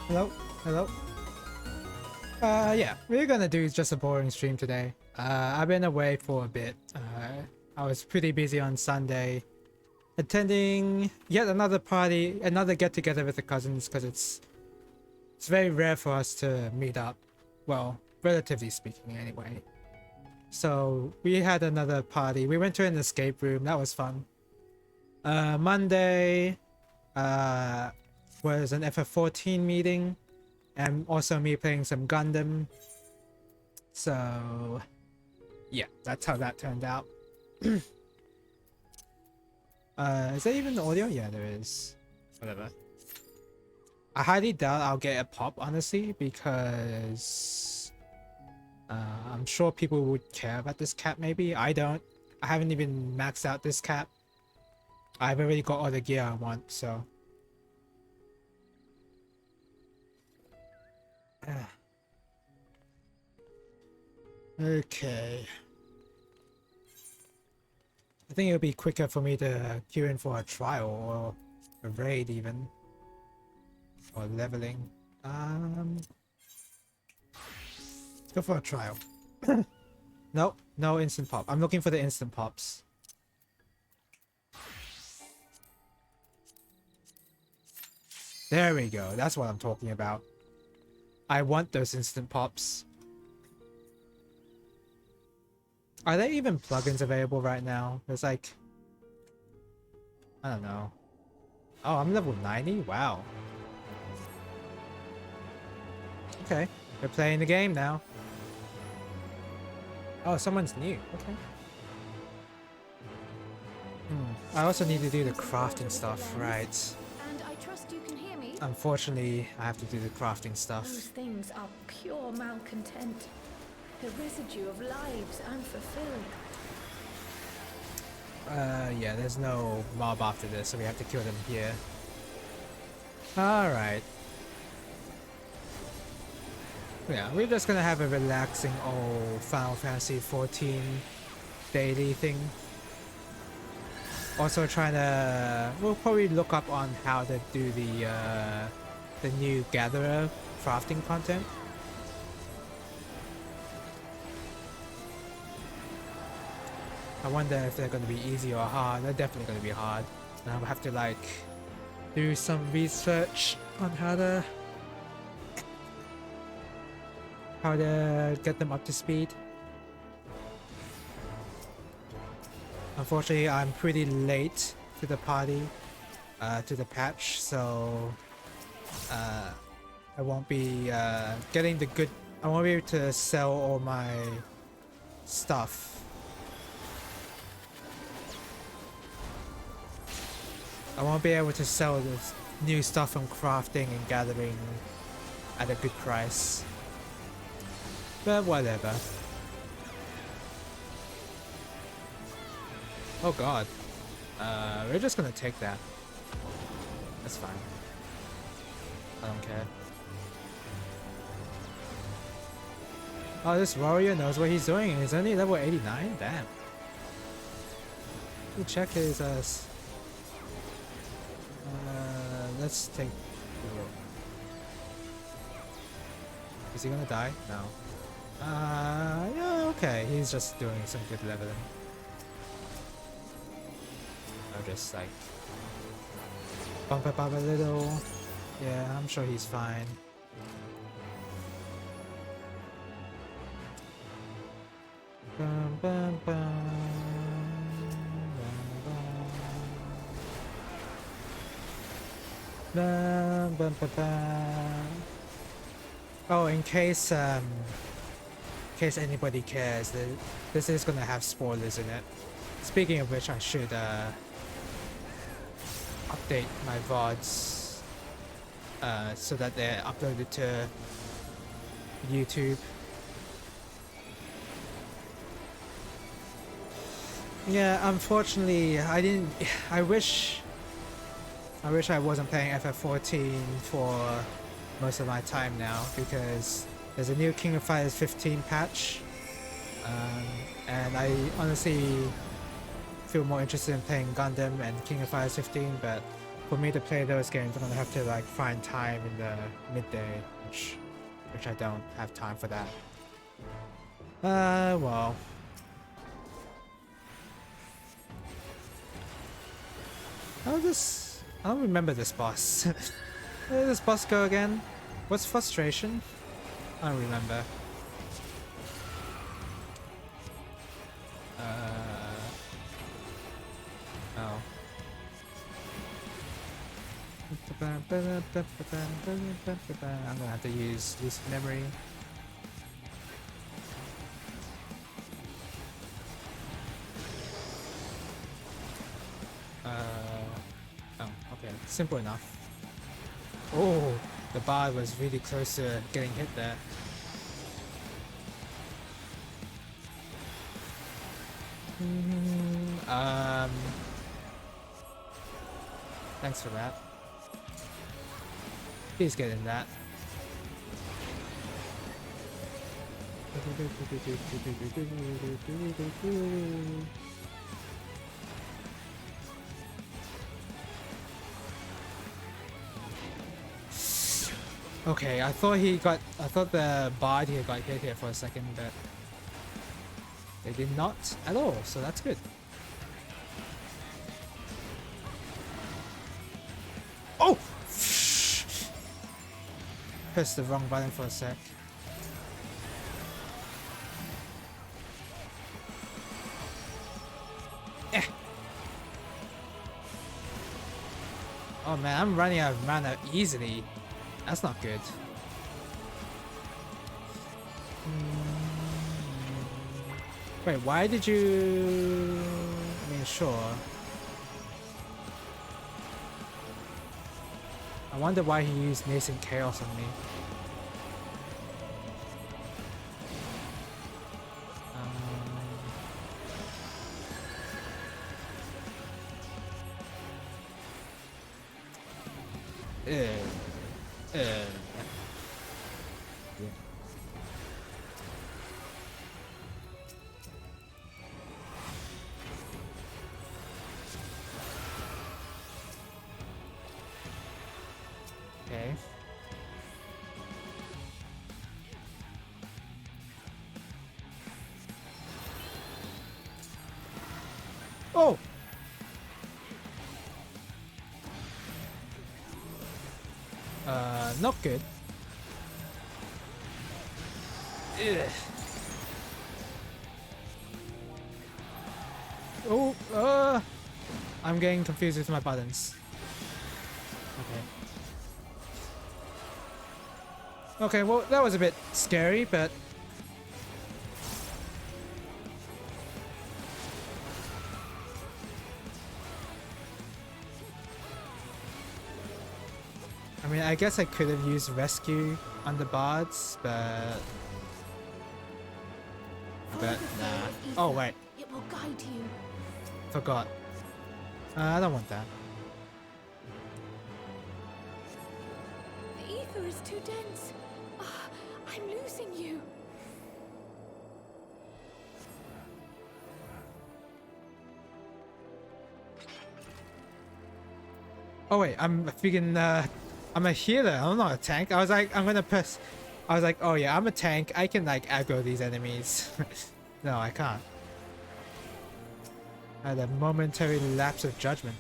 Hello? Hello? Yeah, we're gonna do just a boring stream today. I've been away for a bit. I was pretty busy on Sunday attending yet another party, another get-together with the cousins, because it's very rare for us to meet up. Well, relatively speaking anyway. So we had another party. We went to an escape room. That was fun. Monday was an FF14 meeting, and also me playing some Gundam. So yeah, that's how that turned out. Is there even audio? Yeah, there is. Whatever. I highly doubt I'll get a pop, honestly, because I'm sure people would care about this cap. Maybe I don't. I haven't even maxed out this cap. I've already got all the gear I want, so okay. I think it'll be quicker for me to queue in for a trial or a raid even. Or leveling. Let's go for a trial. Nope, no instant pop. I'm looking for the instant pops. There we go. That's what I'm talking about. I want those instant pops. Are there even plugins available right now? There's like... I don't know. Oh, I'm level 90? Wow. Okay. We're playing the game now. Oh, someone's new. Okay. I also need to do the crafting stuff, right? And I trust you can hear me. Unfortunately, I have to do the crafting stuff. Those things are pure malcontent. The residue of lives unfulfilled. Yeah, there's no mob after this, so we have to kill them here. Alright. Yeah, we're just gonna have a relaxing old Final Fantasy 14 daily thing. Also trying to... We'll probably look up on how to do the new Gatherer crafting content. I wonder if they're going to be easy or hard. They're definitely going to be hard. And I'll have to like do some research on how to get them up to speed. Unfortunately, I'm pretty late to the party, to the patch, so I won't be getting the good. I won't be able to sell all my stuff. I won't be able to sell this new stuff from crafting and gathering at a good price. But whatever. Oh god. We're just gonna take that. That's fine. I don't care. Oh, this warrior knows what he's doing. He's only level 89? Damn. Let me check his let's take the rope. Is he gonna die? No. Yeah, okay. He's just doing some good leveling. I'll just like bump it up a little. Yeah, I'm sure he's fine. Bum, bum, bum. Oh, in case anybody cares, this is gonna have spoilers in it. Speaking of which, I should update my VODs so that they're uploaded to YouTube. Yeah, unfortunately, I wish I wasn't playing FF14 for most of my time now, because there's a new King of Fighters 15 patch, and I honestly feel more interested in playing Gundam and King of Fighters 15, but for me to play those games, I'm gonna have to like find time in the midday, which I don't have time for that. Well. I don't remember this boss. Where did this boss go again? What's frustration? I don't remember. Oh. I'm gonna have to use memory. Oh, okay, simple enough. Oh, the bar was really close to getting hit there. Thanks for that. Please get in that. Okay, I thought the bard here got hit here for a second, but they did not at all, so that's good. Oh! Pressed the wrong button for a sec. Eh. Oh man, I'm running out of mana easily. That's not good. Wait, why did you... I mean, sure. I wonder why he used Nascent Chaos on me. Okay. Oh! Not good. Ugh. Oh, I'm getting confused with my buttons. Okay. Okay, well, that was a bit scary, but... I mean, I guess I could have used rescue on the bards, but nah. Oh wait. It will guide you. Forgot. I don't want that. The ether is too dense. Ah, I'm losing you. Oh wait, I'm freaking I'm a healer, I'm not a tank. I was like, I'm gonna press... I was like, oh yeah, I'm a tank. I can like aggro these enemies. No, I can't. I had a momentary lapse of judgment.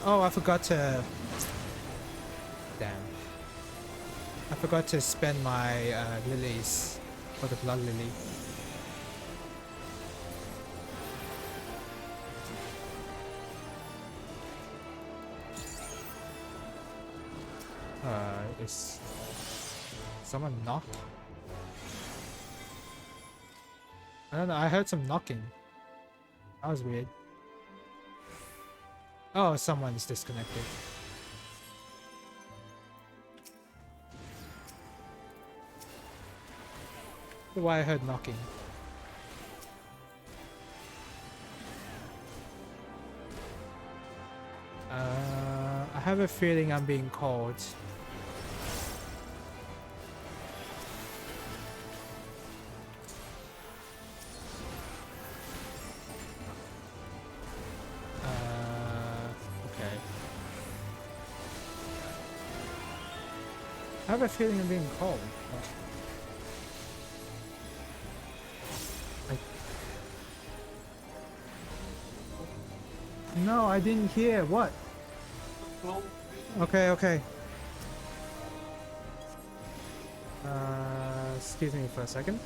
Oh, I forgot to... Damn. I forgot to spend my lilies for the blood lily. Is someone knock? I don't know, I heard some knocking. That was weird. Oh, someone's disconnected. Why I heard knocking. I have a feeling I'm being called. I have a feeling I'm being cold. No, I didn't hear. What? Okay, okay. Excuse me for a second.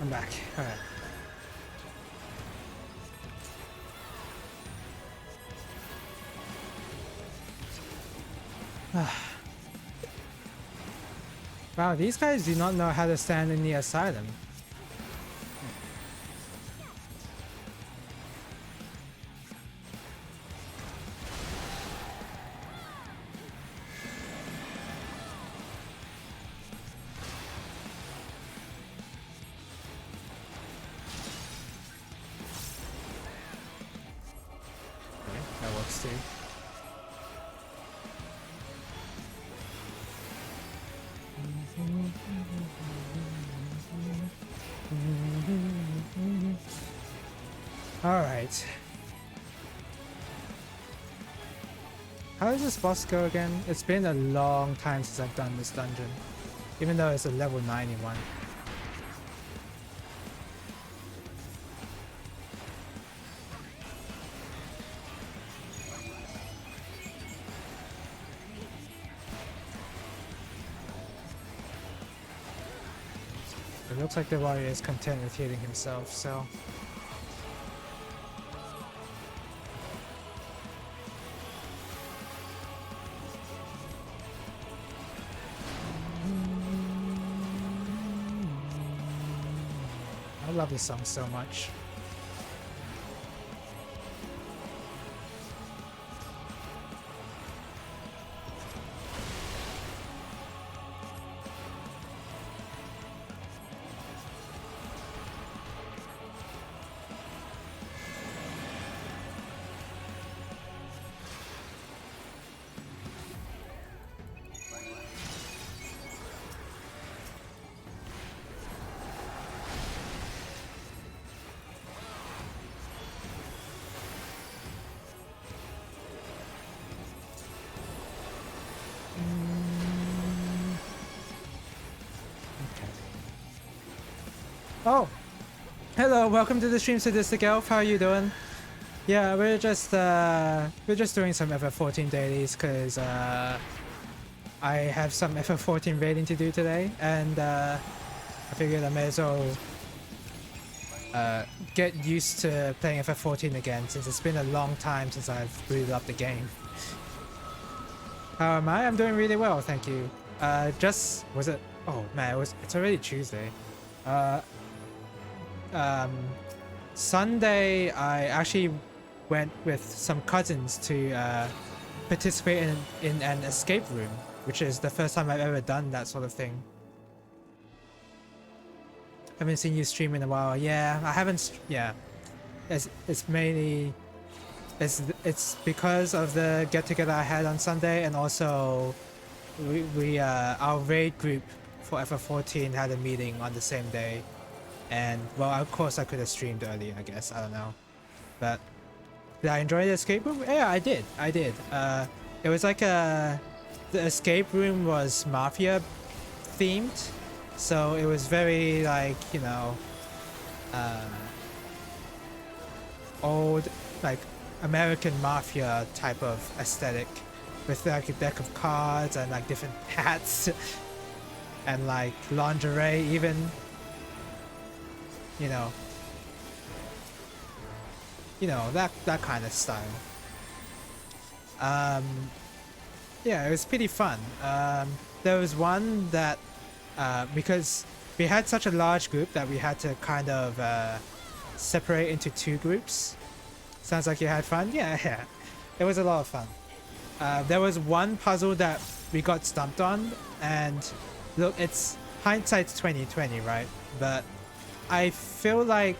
I'm back. Alright. Wow, these guys do not know how to stand in the asylum. That works too. Alright. How does this boss go again? It's been a long time since I've done this dungeon. Even though it's a level 91. It looks like the warrior is content with healing himself, so... I love this song so much. Oh! Hello, welcome to the stream, Sadistic Elf. How are you doing? Yeah, we're just doing some FF14 dailies because I have some FF14 raiding to do today, and I figured I may as well get used to playing FF14 again since it's been a long time since I've booted up the game. How am I? I'm doing really well, thank you. Just was it? Oh man, it's already Tuesday. Sunday I actually went with some cousins to participate in an escape room, which is the first time I've ever done that sort of thing. Haven't seen you stream in a while. Yeah, I haven't. Yeah, it's mainly it's because of the get together I had on Sunday, and also we our raid group for FF14 had a meeting on the same day, and well, of course I could have streamed earlier. I guess I don't know, but did I enjoy the escape room? Yeah, I did. It was like the escape room was mafia themed, so it was very like, you know, old like American mafia type of aesthetic, with like a deck of cards and like different hats and like lingerie even, you know. That kind of style. Yeah, it was pretty fun. There was one that because we had such a large group that we had to kind of separate into two groups. Sounds like you had fun. Yeah, it was a lot of fun. There was one puzzle that we got stumped on, and look, it's hindsight's 2020, right? But I feel like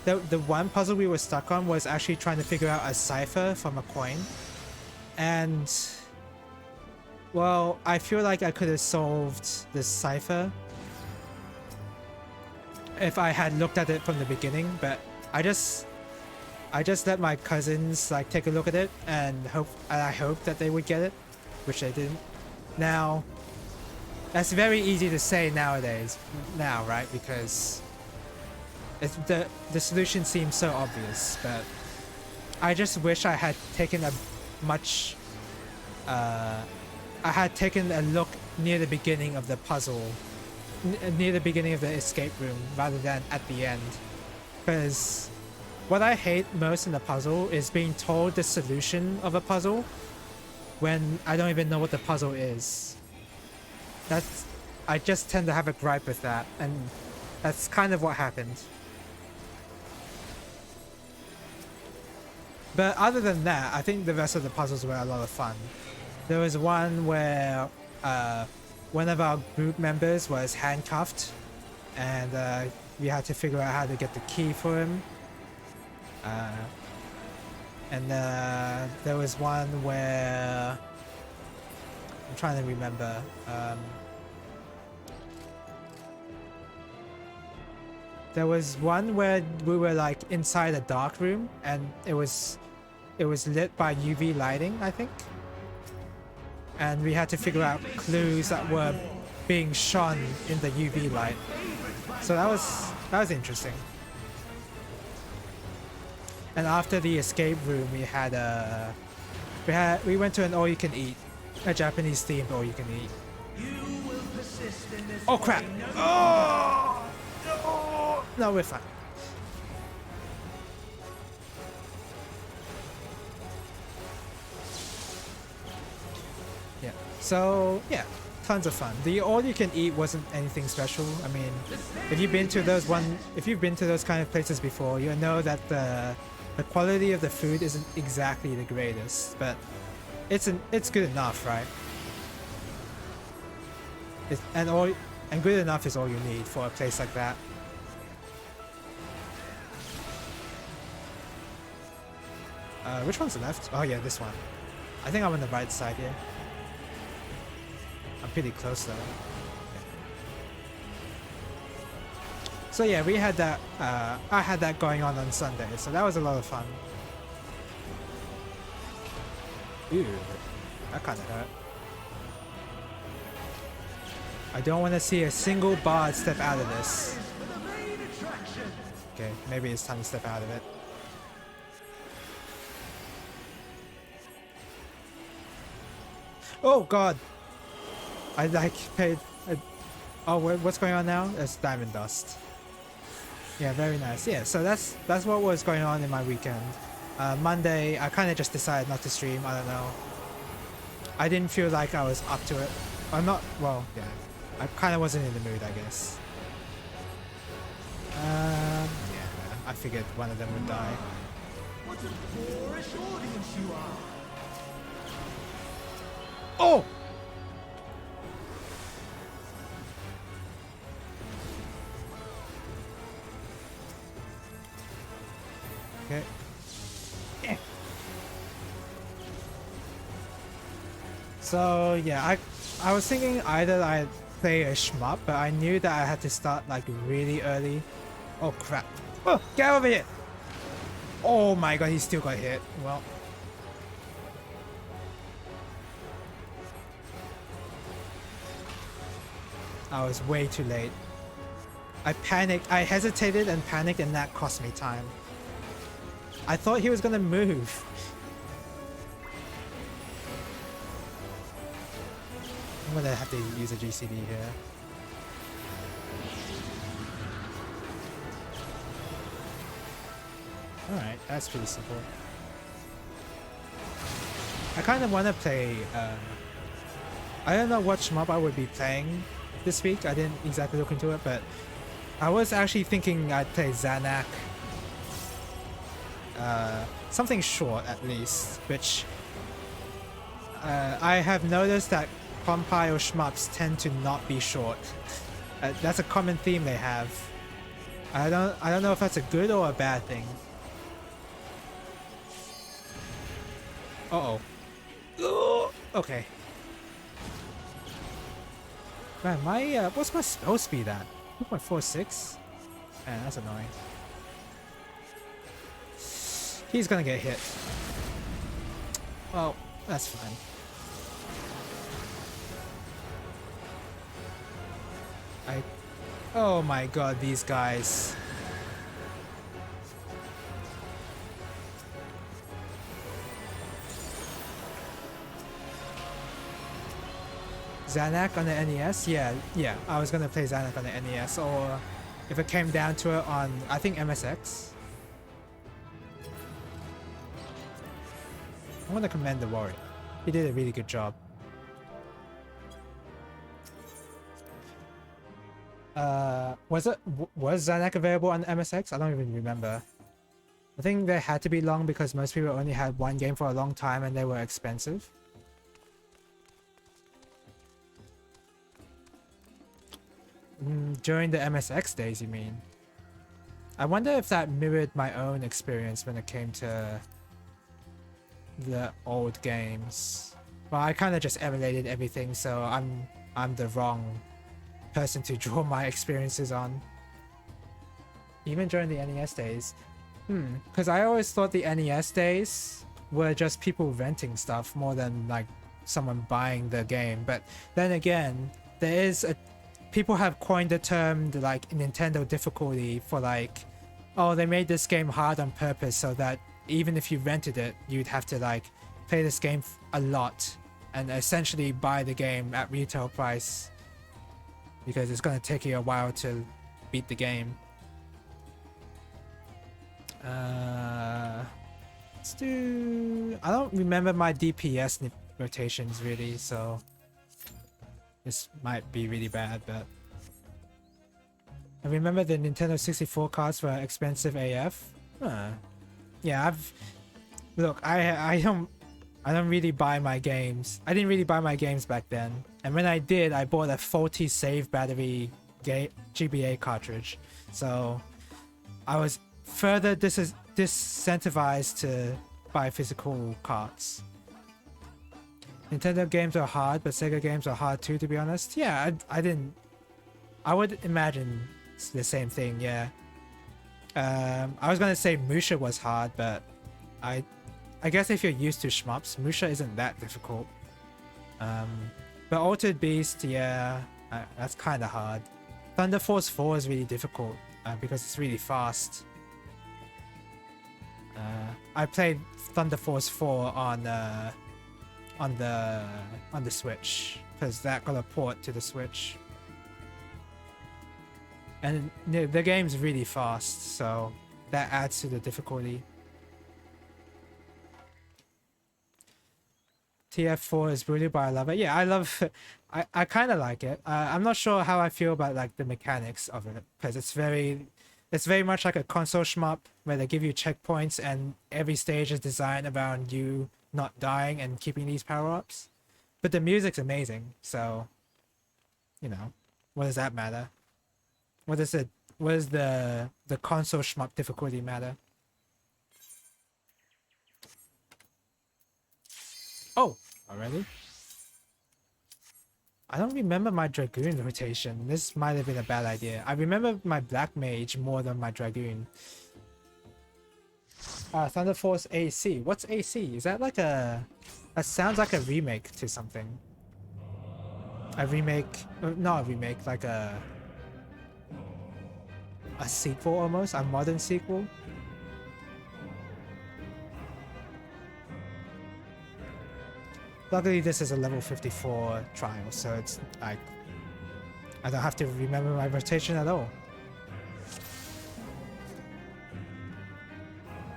the one puzzle we were stuck on was actually trying to figure out a cipher from a coin, and well, I feel like I could have solved this cipher if I had looked at it from the beginning, but I just let my cousins like take a look at it and I hope that they would get it, which they didn't. Now, that's very easy to say nowadays, right? Because the solution seems so obvious, but I just wish I had taken a much I had taken a look near the beginning of the puzzle, near the beginning of the escape room, rather than at the end. Because what I hate most in the puzzle is being told the solution of a puzzle when I don't even know what the puzzle is. I just tend to have a gripe with that, and that's kind of what happened. But other than that, I think the rest of the puzzles were a lot of fun. There was one where one of our group members was handcuffed, and we had to figure out how to get the key for him. And there was one where I'm trying to remember. There was one where we were like inside a dark room, and it was lit by UV lighting, I think. And we had to figure out clues that were being shone in the UV light. So that was interesting. And after the escape room, we went to an all-you-can-eat, a Japanese themed all-you-can-eat. Oh crap! Oh no, we're fine. Yeah. So yeah, tons of fun. The all-you-can-eat wasn't anything special. I mean, if you've been to those kind of places before, you know that the quality of the food isn't exactly the greatest, but it's good enough, right? And good enough is all you need for a place like that. Which one's left? Oh yeah, this one. I think I'm on the right side here. I'm pretty close though. Okay. So yeah, we had that. I had that going on Sunday, so that was a lot of fun. Ew, that kind of hurt. I don't want to see a single bard step out of this. Okay, maybe it's time to step out of it. Oh god! I like paid... oh, what's going on now? It's diamond dust. Yeah, very nice. Yeah, so that's what was going on in my weekend. Monday, I kind of just decided not to stream. I don't know. I didn't feel like I was up to it. I'm not... well, yeah. I kind of wasn't in the mood, I guess. Yeah, I figured one of them would die. What a boorish audience you are! Oh! Okay. Yeah. So yeah, I was thinking either I'd play a shmup, but I knew that I had to start like really early. Oh crap. Oh, get over here! Oh my god, he still got hit. Well. I was way too late. I panicked. I hesitated and panicked, and that cost me time. I thought he was gonna move. I'm gonna have to use a GCD here. Alright, that's pretty simple. I kind of want to play... I don't know what shmup I would be playing this week. I didn't exactly look into it, but I was actually thinking I'd play Zanak. Something short at least, which I have noticed that compile shmups tend to not be short. That's a common theme they have. I don't know if that's a good or a bad thing. Uh-oh. Okay. Man, my what's my spell speed at? 2.46? Man, that's annoying. He's gonna get hit. Well, that's fine. Oh my god, these guys. Zanak on the NES? Yeah, I was gonna play Zanak on the NES, or if it came down to it on, I think MSX. I want to commend the warrior. He did a really good job. Was Zanak available on MSX? I don't even remember. I think they had to be long because most people only had one game for a long time and they were expensive. During the MSX days, you mean? I wonder if that mirrored my own experience when it came to the old games. Well, I kind of just emulated everything, so I'm the wrong person to draw my experiences on. Even during the NES days. Because I always thought the NES days were just people renting stuff more than like someone buying the game. But then again, there is a... people have coined the term like Nintendo difficulty for like, oh, they made this game hard on purpose so that even if you rented it, you'd have to like play this game a lot and essentially buy the game at retail price because it's going to take you a while to beat the game. Let's do... I don't remember my DPS rotations really, so this might be really bad, but I remember the Nintendo 64 cards were expensive AF. Yeah, look, I don't really buy my games. I didn't really buy my games back then, and when I did, I bought a faulty save battery GBA cartridge, so I was further disincentivized to buy physical cards. Nintendo games are hard, but Sega games are hard too, to be honest. Yeah, I would imagine it's the same thing, yeah. I was gonna say Musha was hard, but I guess if you're used to shmups, Musha isn't that difficult. But Altered Beast, yeah, that's kind of hard. Thunder Force 4 is really difficult because it's really fast. I played Thunder Force 4 on on the Switch, because that got a port to the Switch. And the game's really fast, so that adds to the difficulty. TF4 is brilliant, but I love it. Yeah, I love it. I kind of like it. I'm not sure how I feel about like the mechanics of it, because it's very much like a console shmup where they give you checkpoints and every stage is designed around you not dying and keeping these power-ups. But the music's amazing, so you know, what does that matter? What does the console shmup difficulty matter? Oh, already? I don't remember my Dragoon rotation. This might have been a bad idea. I remember my Black Mage more than my Dragoon. Thunder Force AC. What's AC? Is that like a... That sounds like a remake to something. A remake... Not a remake, like a sequel almost? A modern sequel? Luckily this is a level 54 trial, so it's like... I don't have to remember my rotation at all.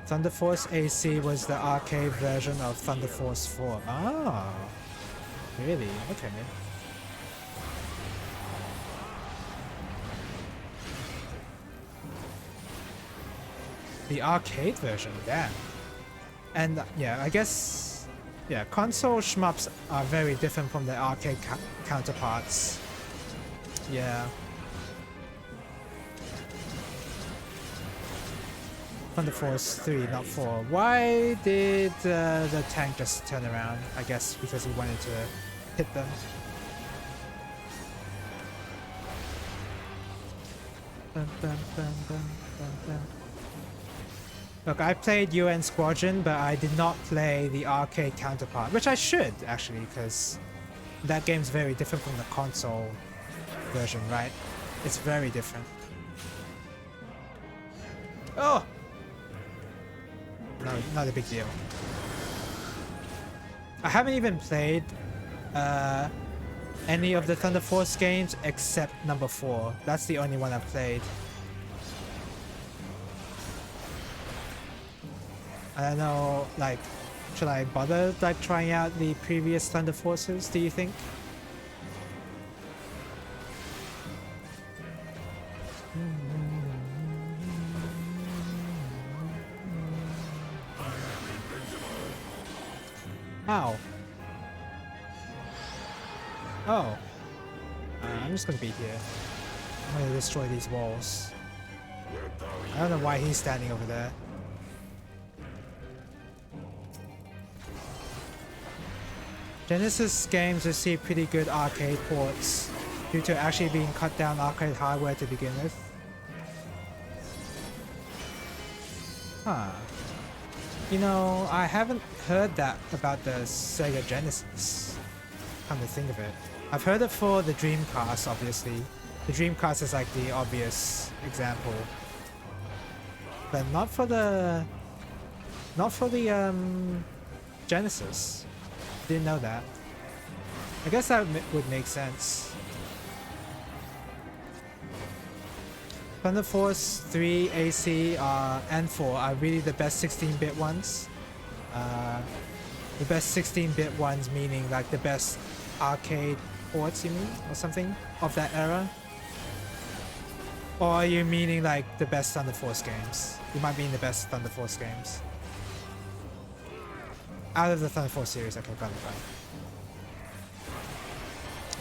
Thunder Force AC was the arcade version of Thunder Force 4. Ah, really? Okay. The arcade version, damn. And yeah, I guess, yeah, console shmups are very different from their arcade counterparts. Yeah. Thunder Force 3, not 4. Why did the tank just turn around? I guess because he wanted to hit them. Bum, bum, bum, bum, bum, bum. Look, I played UN Squadron, but I did not play the arcade counterpart, which I should, actually, because that game's very different from the console version, right? It's very different. Oh! No, not a big deal. I haven't even played any of the Thunder Force games except number 4. That's the only one I've played. I don't know, like, should I bother like trying out the previous Thunder Forces, do you think? Ow. Oh. I'm just gonna be here. I'm gonna destroy these walls. I don't know why he's standing over there. Genesis games receive pretty good arcade ports due to actually being cut down arcade hardware to begin with. Huh. You know, I haven't heard that about the Sega Genesis, come to think of it. I've heard it for the Dreamcast, obviously. The Dreamcast is like the obvious example. But not for the Genesis. Didn't know that. I guess that would make sense. Thunder Force 3, AC, and 4 are really the best 16-bit ones. The best 16-bit ones meaning like the best arcade ports, you mean? Or something of that era? Or are you meaning like the best Thunder Force games? You might mean the best Thunder Force games. Out of the Thunder Force series, okay, got it.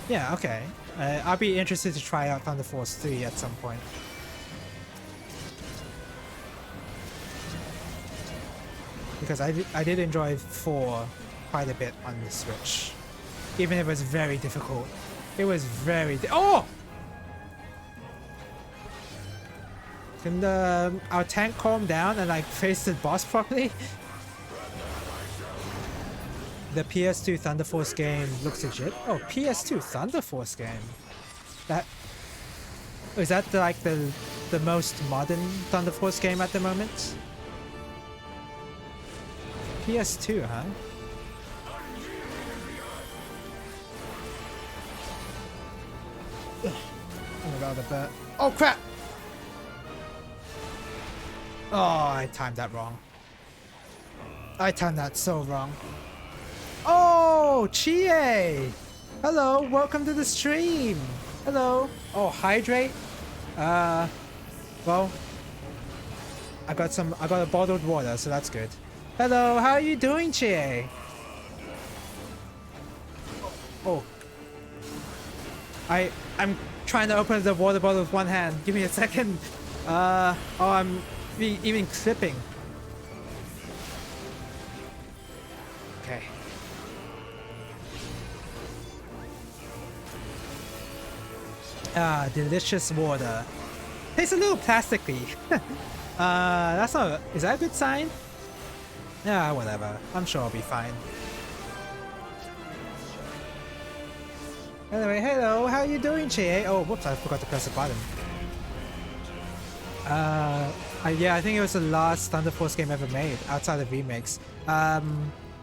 Yeah, okay. I'll be interested to try out Thunder Force 3 at some point. Because I did enjoy 4 quite a bit on the Switch. Even if it was very difficult. It was very oh! Can our tank calm down and like face the boss properly? The PS2 Thunder Force game looks legit. Oh, PS2 Thunder Force game. Is that like the most modern Thunder Force game at the moment? PS2, huh? What about the bird? Oh crap! Oh, I timed that wrong. I timed that so wrong. Oh, Chie! Hello, welcome to the stream. Hello. Oh, hydrate. Well, I got a bottled water, so that's good. Hello, how are you doing, Chie? Oh. I'm trying to open the water bottle with one hand. Give me a second. Oh, I'm even clipping. Okay. Ah, delicious water. Tastes a little plasticky. That's not. Is that a good sign? Yeah, whatever. I'm sure I'll be fine. Anyway, hello. How are you doing, Chie? Oh, whoops! I forgot to press the button. Yeah, I think it was the last Thunder Force game ever made outside of remakes. How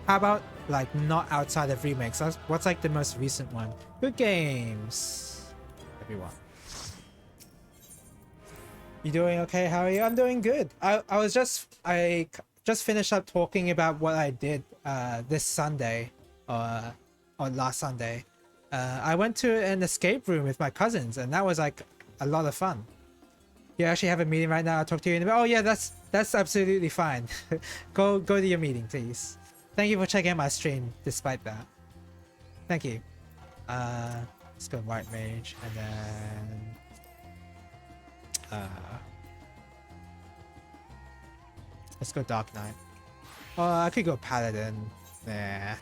about like not outside of remakes? What's like the most recent one? Good games, everyone. You doing okay? How are you? I'm doing good. I just finished up talking about what I did this Sunday, or last Sunday. I went to an escape room with my cousins, and that was like a lot of fun. You actually have a meeting right now. I'll talk to you in a bit. Oh yeah, that's absolutely fine. go to your meeting, please. Thank you for checking out my stream despite that. Thank you. Let's go White Mage and then let's go Dark Knight. Oh, I could go Paladin. Nah.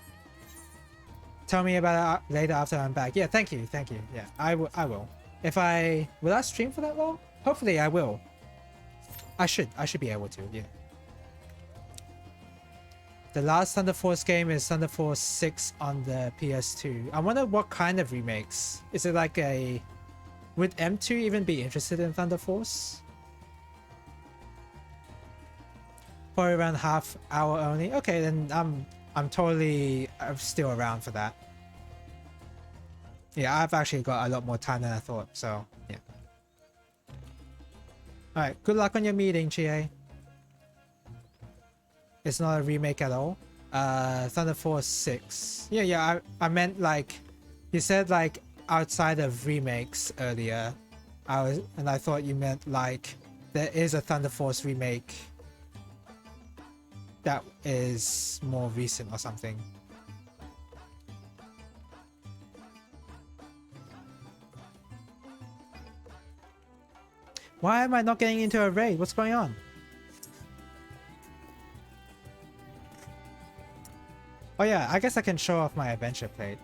Tell me about it later after I'm back. Yeah, thank you. Yeah, I will. Will I stream for that long? Hopefully I will. I should be able to, yeah. The last Thunder Force game is Thunder Force 6 on the PS2. I wonder what kind of remakes. Is it like a... Would M2 even be interested in Thunder Force? Probably around half hour only. Okay, then I'm still around for that. Yeah, I've actually got a lot more time than I thought, so yeah. Alright, good luck on your meeting, Chie. It's not a remake at all. Thunder Force 6. Yeah, I meant like, you said like outside of remakes earlier. I thought you meant like there is a Thunder Force remake that is more recent or something. Why am I not getting into a raid? What's going on? Oh yeah, I guess I can show off my adventure plate.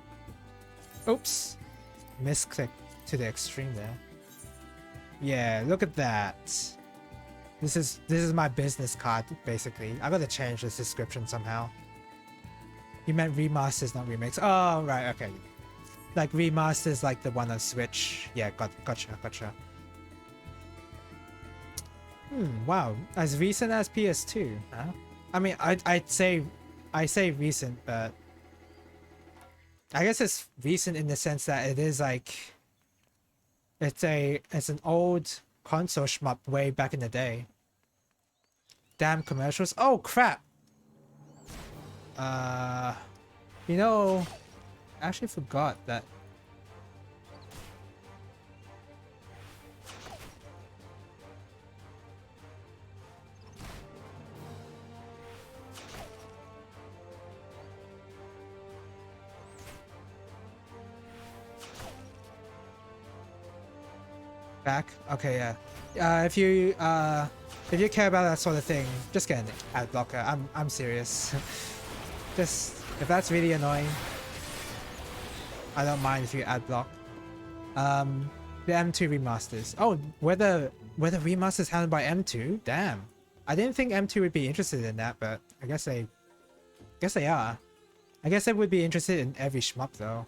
Oops. Misclick to the extreme there. Yeah, look at that. This is my business card, basically. I gotta change this description somehow. You meant remasters, not remakes. Oh, right, okay. Like remasters like the one on Switch. Yeah, gotcha. Wow. As recent as PS2, huh? I mean, I say recent, but I guess it's recent in the sense that it is like it's an old console shmup way back in the day. Damn commercials. Oh crap. You know, I actually forgot that. Back? Okay, yeah. If you care about that sort of thing, just get an ad blocker. I'm serious. Just if that's really annoying, I don't mind if you ad block. The M2 remasters. Oh, whether remasters handled by M2? Damn. I didn't think M2 would be interested in that, but I guess they are. I guess they would be interested in every shmup though.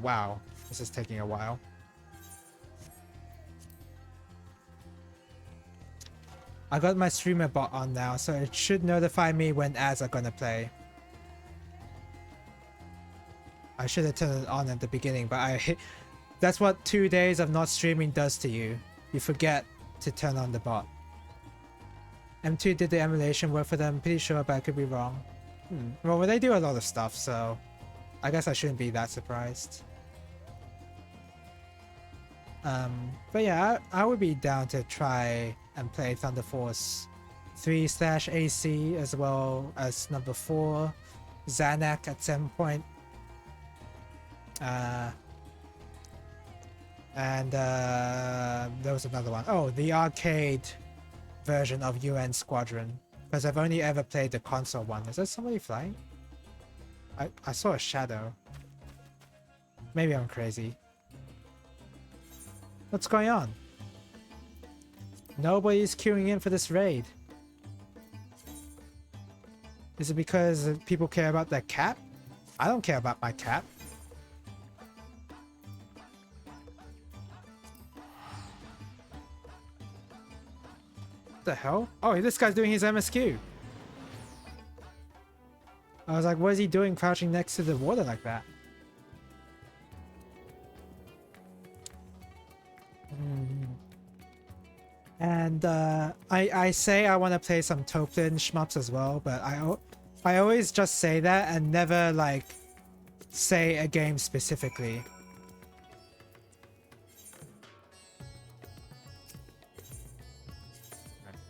Wow, this is taking a while. I got my streamer bot on now, so it should notify me when ads are gonna play. I should have turned it on at the beginning, but that's what 2 days of not streaming does to you. You forget to turn on the bot. M2 did the emulation work for them, pretty sure, but I could be wrong. Well, they do a lot of stuff, so I guess I shouldn't be that surprised. But yeah, I would be down to try and play Thunder Force 3/AC as well as number 4, Zanak at some point. And there was another one. Oh, the arcade version of UN Squadron. Because I've only ever played the console one. Is there somebody flying? I saw a shadow. Maybe I'm crazy. What's going on? Nobody's queuing in for this raid. Is it because people care about their cat? I don't care about my cat. What the hell? Oh, this guy's doing his MSQ. I was like, what is he doing crouching next to the water like that? And I say I want to play some Toplin shmups as well, but I always just say that and never like say a game specifically.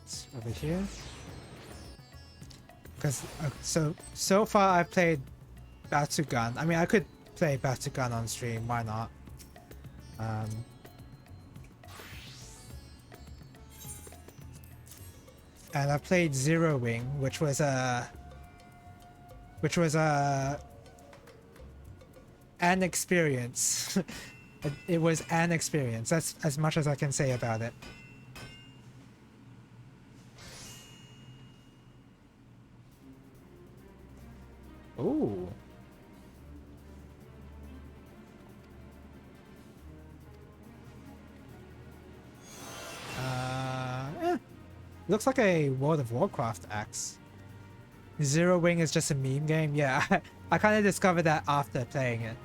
It's over here. Because so far I've played Bakugan. I mean, I could play Bakugan on stream. Why not? And I played Zero Wing, which was an experience. It was an experience. That's as much as I can say about it. Ooh. Looks like a World of Warcraft axe. Zero Wing is just a meme game? Yeah, I kind of discovered that after playing it.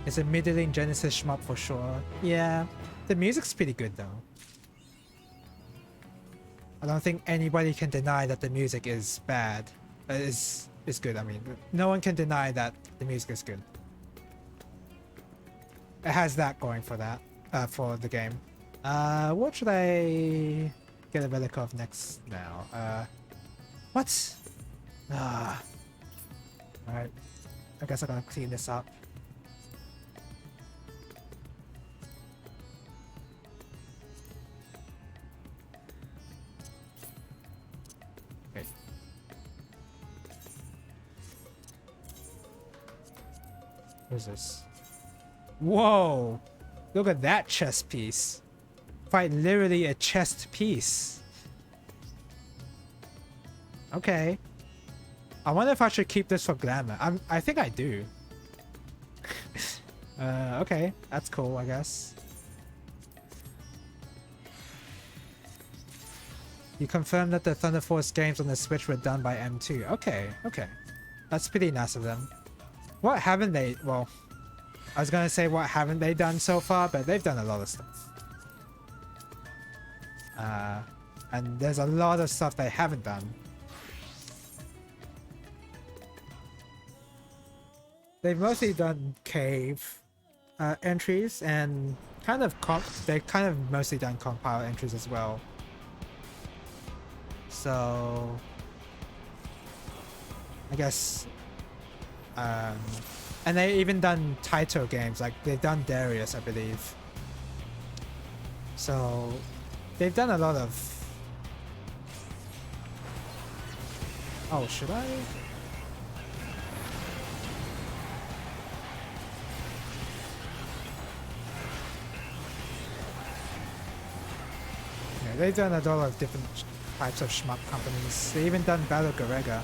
It's a middling Genesis shmup for sure. Yeah, the music's pretty good though. I don't think anybody can deny that the music is bad. It's good, I mean. No one can deny that the music is good. It has that going for that. For the game. What should I get a relic of next now? What? Alright. I guess I'm gonna clean this up. Okay. What is this? Whoa! Look at that chest piece. Quite literally a chest piece. Okay. I wonder if I should keep this for glamour. I think I do. Okay. That's cool, I guess. You confirmed that the Thunder Force games on the Switch were done by M2. Okay, okay. That's pretty nice of them. What haven't they... Well... I was gonna say what haven't they done so far, but they've done a lot of stuff. And there's a lot of stuff they haven't done. They've mostly done cave entries and they've kind of mostly done compile entries as well. So I guess and they even done Taito games, like they've done Darius, I believe. So they've done a lot of... Oh, should I? Yeah, they've done a lot of different types of shmup companies. They even done Battle Garega.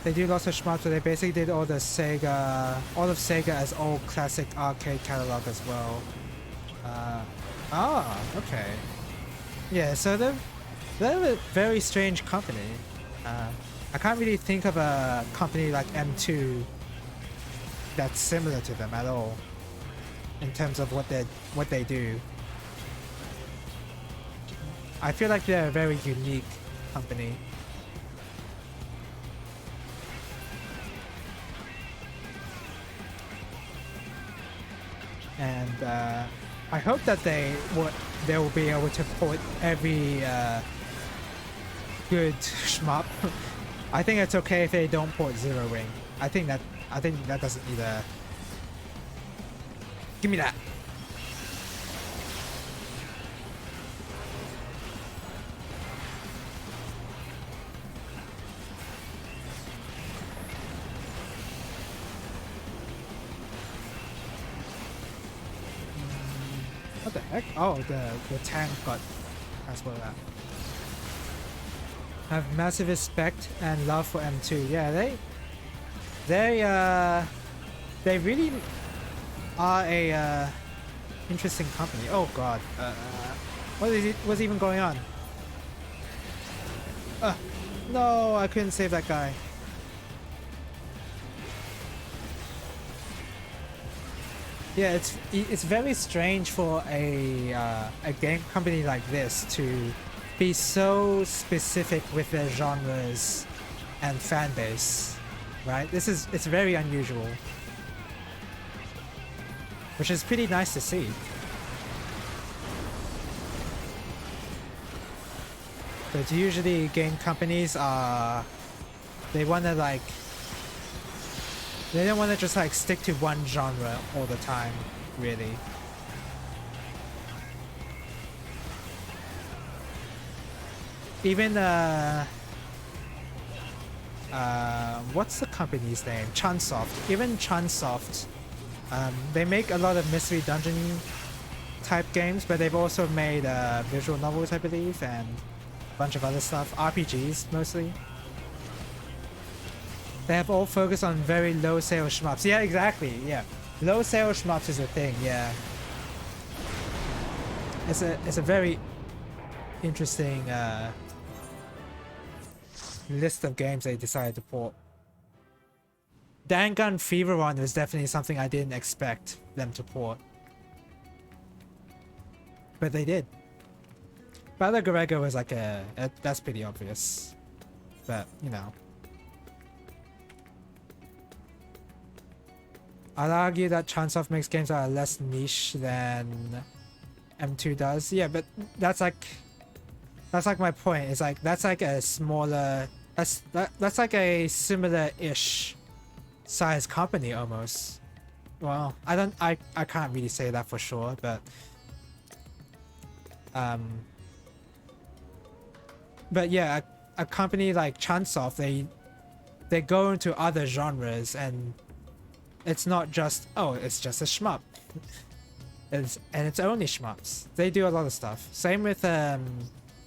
They do lots of shmups, but they basically did all of Sega as old classic arcade catalog as well. Okay. Yeah, so they're a very strange company. I can't really think of a company like M2 that's similar to them at all in terms of what they do. I feel like they're a very unique company. And I hope that they will be able to port every good shmup. I think it's okay if they don't port Zero Ring. I think that doesn't need a. Give me that. What the heck? Oh, the tank got transported out. I have massive respect and love for M2. Yeah, they really are a interesting company. Oh god, what's even going on? No, I couldn't save that guy. Yeah, it's very strange for a game company like this to be so specific with their genres and fan base, right? It's very unusual, which is pretty nice to see. But usually game companies they don't want to just like stick to one genre all the time, really. Even what's the company's name? Chunsoft. Even Chunsoft, they make a lot of mystery dungeon type games, but they've also made visual novels, I believe, and a bunch of other stuff. RPGs mostly. They have all focused on very low sales shmups. Yeah, exactly. Yeah, low sales shmups is a thing. Yeah, it's a very interesting list of games they decided to port. Dangan Fever Run was definitely something I didn't expect them to port, but they did. Battle Garega was like that's pretty obvious, but you know. I'll argue that Chunsoft makes games that are less niche than M2 does. Yeah, but that's like my point. It's like that's like a smaller, that's like a similar-ish size company almost. Well, I can't really say that for sure, but yeah, a company like Chunsoft, they go into other genres, and it's not just, oh, it's just a shmup. It's only shmups. They do a lot of stuff. Same with I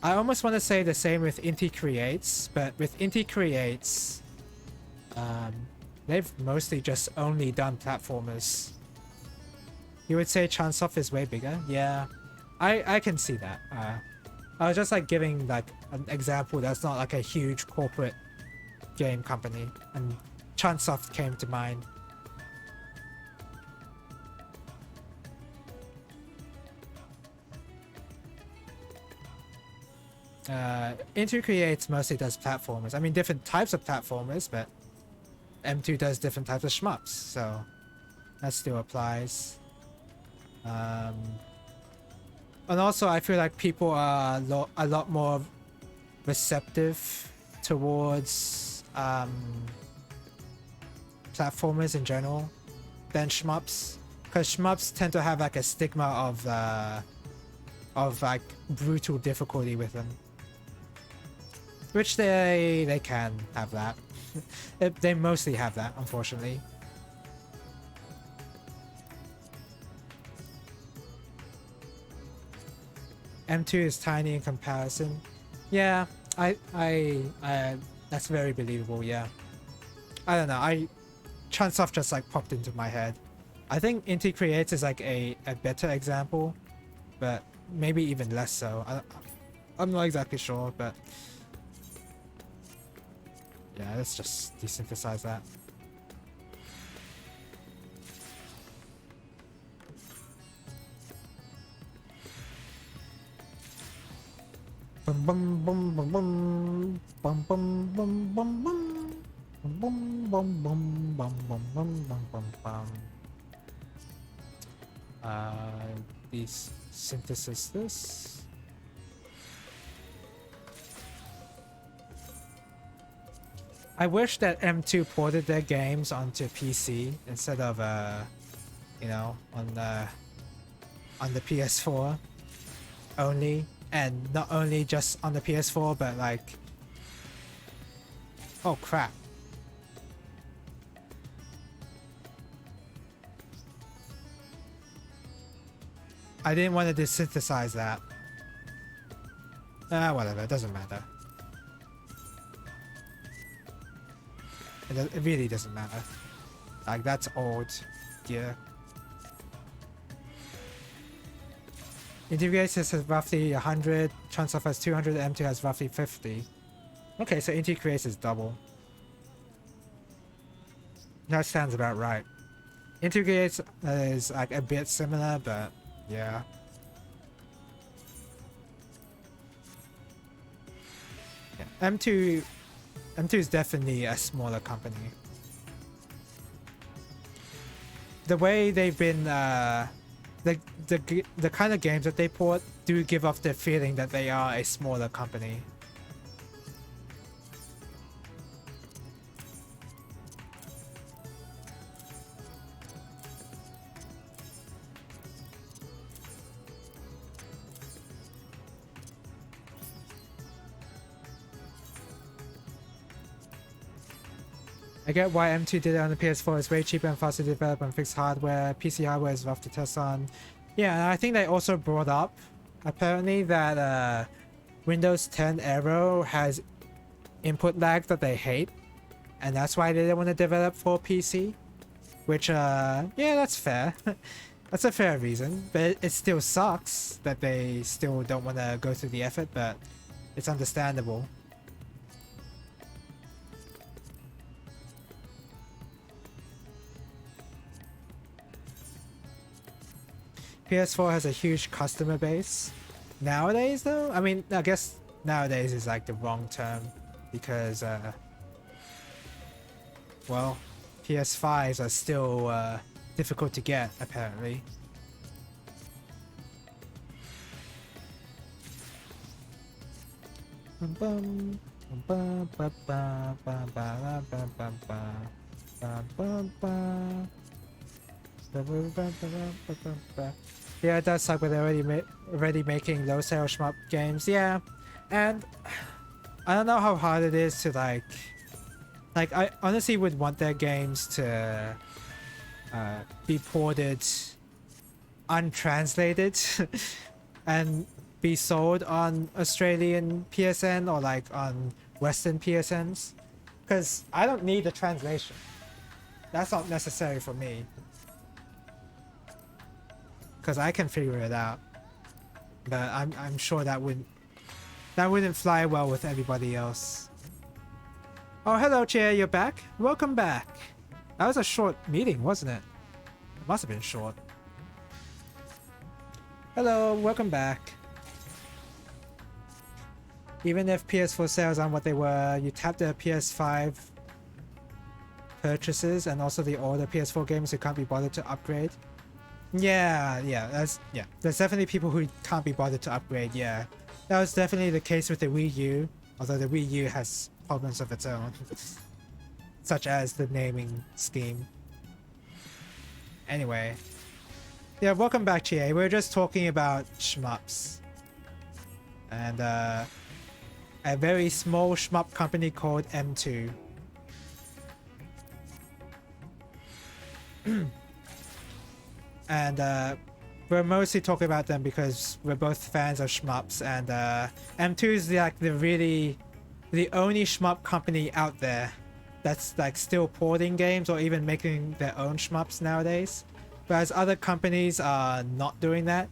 almost want to say the same with Inti Creates, but with Inti Creates, they've mostly just only done platformers. You would say Chunsoft is way bigger? Yeah, I can see that. I was just like giving like an example that's not like a huge corporate game company, and Chunsoft came to mind. Inti Creates mostly does platformers. I mean, different types of platformers, but M2 does different types of shmups, so that still applies. And also, I feel like people are a lot more receptive towards platformers in general than shmups, because shmups tend to have like a stigma of like brutal difficulty with them. Which they can have that. They mostly have that, unfortunately. M2 is tiny in comparison. Yeah, that's very believable. Yeah, I don't know. Chunsoft just like popped into my head. I think Inti Creates is like a better example, but maybe even less so. I'm not exactly sure, but Yeah, let's just desynthesize that. Bum bum bum bum bum bum bum bum bum bum bum bum bum bum bum bum bum bum bum. These synthesis this. I wish that M2 ported their games onto PC instead of you know, on the PS4 only, and not only just on the PS4 but like, oh crap. I didn't want to desynthesize that. Whatever, it doesn't matter. It really doesn't matter. Like, that's old gear. Integrates has roughly 100, Transoff has 200, M2 has roughly 50. Okay, so integrates is double. That sounds about right. Integrates is like a bit similar, but yeah. M2 is definitely a smaller company. The way they've been the kind of games that they port do give off the feeling that they are a smaller company. I get why M2 did it on the PS4. It's way cheaper and faster to develop and fix hardware. PC hardware is rough to test on. Yeah, and I think they also brought up, apparently, that Windows 10 Aero has input lag that they hate. And that's why they didn't want to develop for PC. Which, yeah, that's fair. That's a fair reason. But it still sucks that they still don't want to go through the effort, but it's understandable. PS4 has a huge customer base. Nowadays, though? I mean, I guess nowadays is like the wrong term. Because, well, PS5s are still difficult to get, apparently. Yeah, it does suck, but they're already making low sale shmup games. Yeah, and I don't know how hard it is to like I honestly would want their games to be ported untranslated and be sold on Australian PSN or like on Western PSNs, because I don't need the translation. That's not necessary for me, because I can figure it out. But I'm sure that wouldn't fly well with everybody else. Oh, hello, Chair, you're back? Welcome back. That was a short meeting, wasn't it? It must have been short. Hello, welcome back. Even if PS4 sales aren't what they were, you tap the PS5 purchases and also the older PS4 games who can't be bothered to upgrade. Yeah, there's definitely people who can't be bothered to upgrade. Yeah, that was definitely the case with the Wii U, although the Wii U has problems of its own, such as the naming scheme. Anyway, yeah, welcome back, Chie. We're just talking about shmups and a very small shmup company called M2. And we're mostly talking about them because we're both fans of shmups, and M2 is like the only shmup company out there that's like still porting games or even making their own shmups nowadays, whereas other companies are not doing that,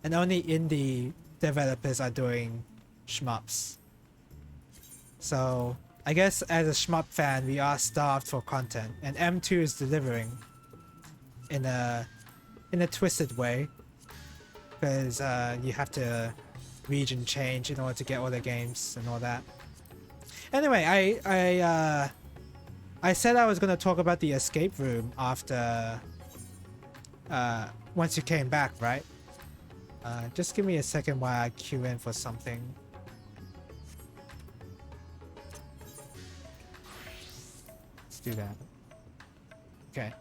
and only indie developers are doing shmups. So I guess as a shmup fan, we are starved for content, and M2 is delivering in a twisted way, because you have to region change in order to get all the games and all that. Anyway, I said I was gonna talk about the escape room after once you came back, right? Just give me a second while I queue in for something. Let's do that. Okay.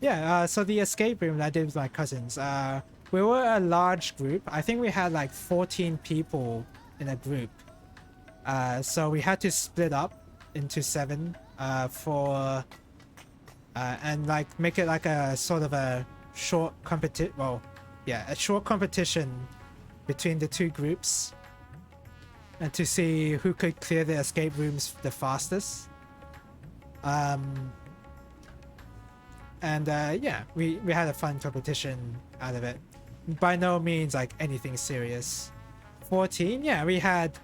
Yeah, so the escape room that I did with my cousins, we were a large group. I think we had like 14 people in a group. So we had to split up into 7 for and like make it like a sort of a short competition. Well, yeah, a short competition between the 2 groups, and to see who could clear the escape rooms the fastest. Yeah, we had a fun competition out of it. By no means like anything serious. 14, yeah, we had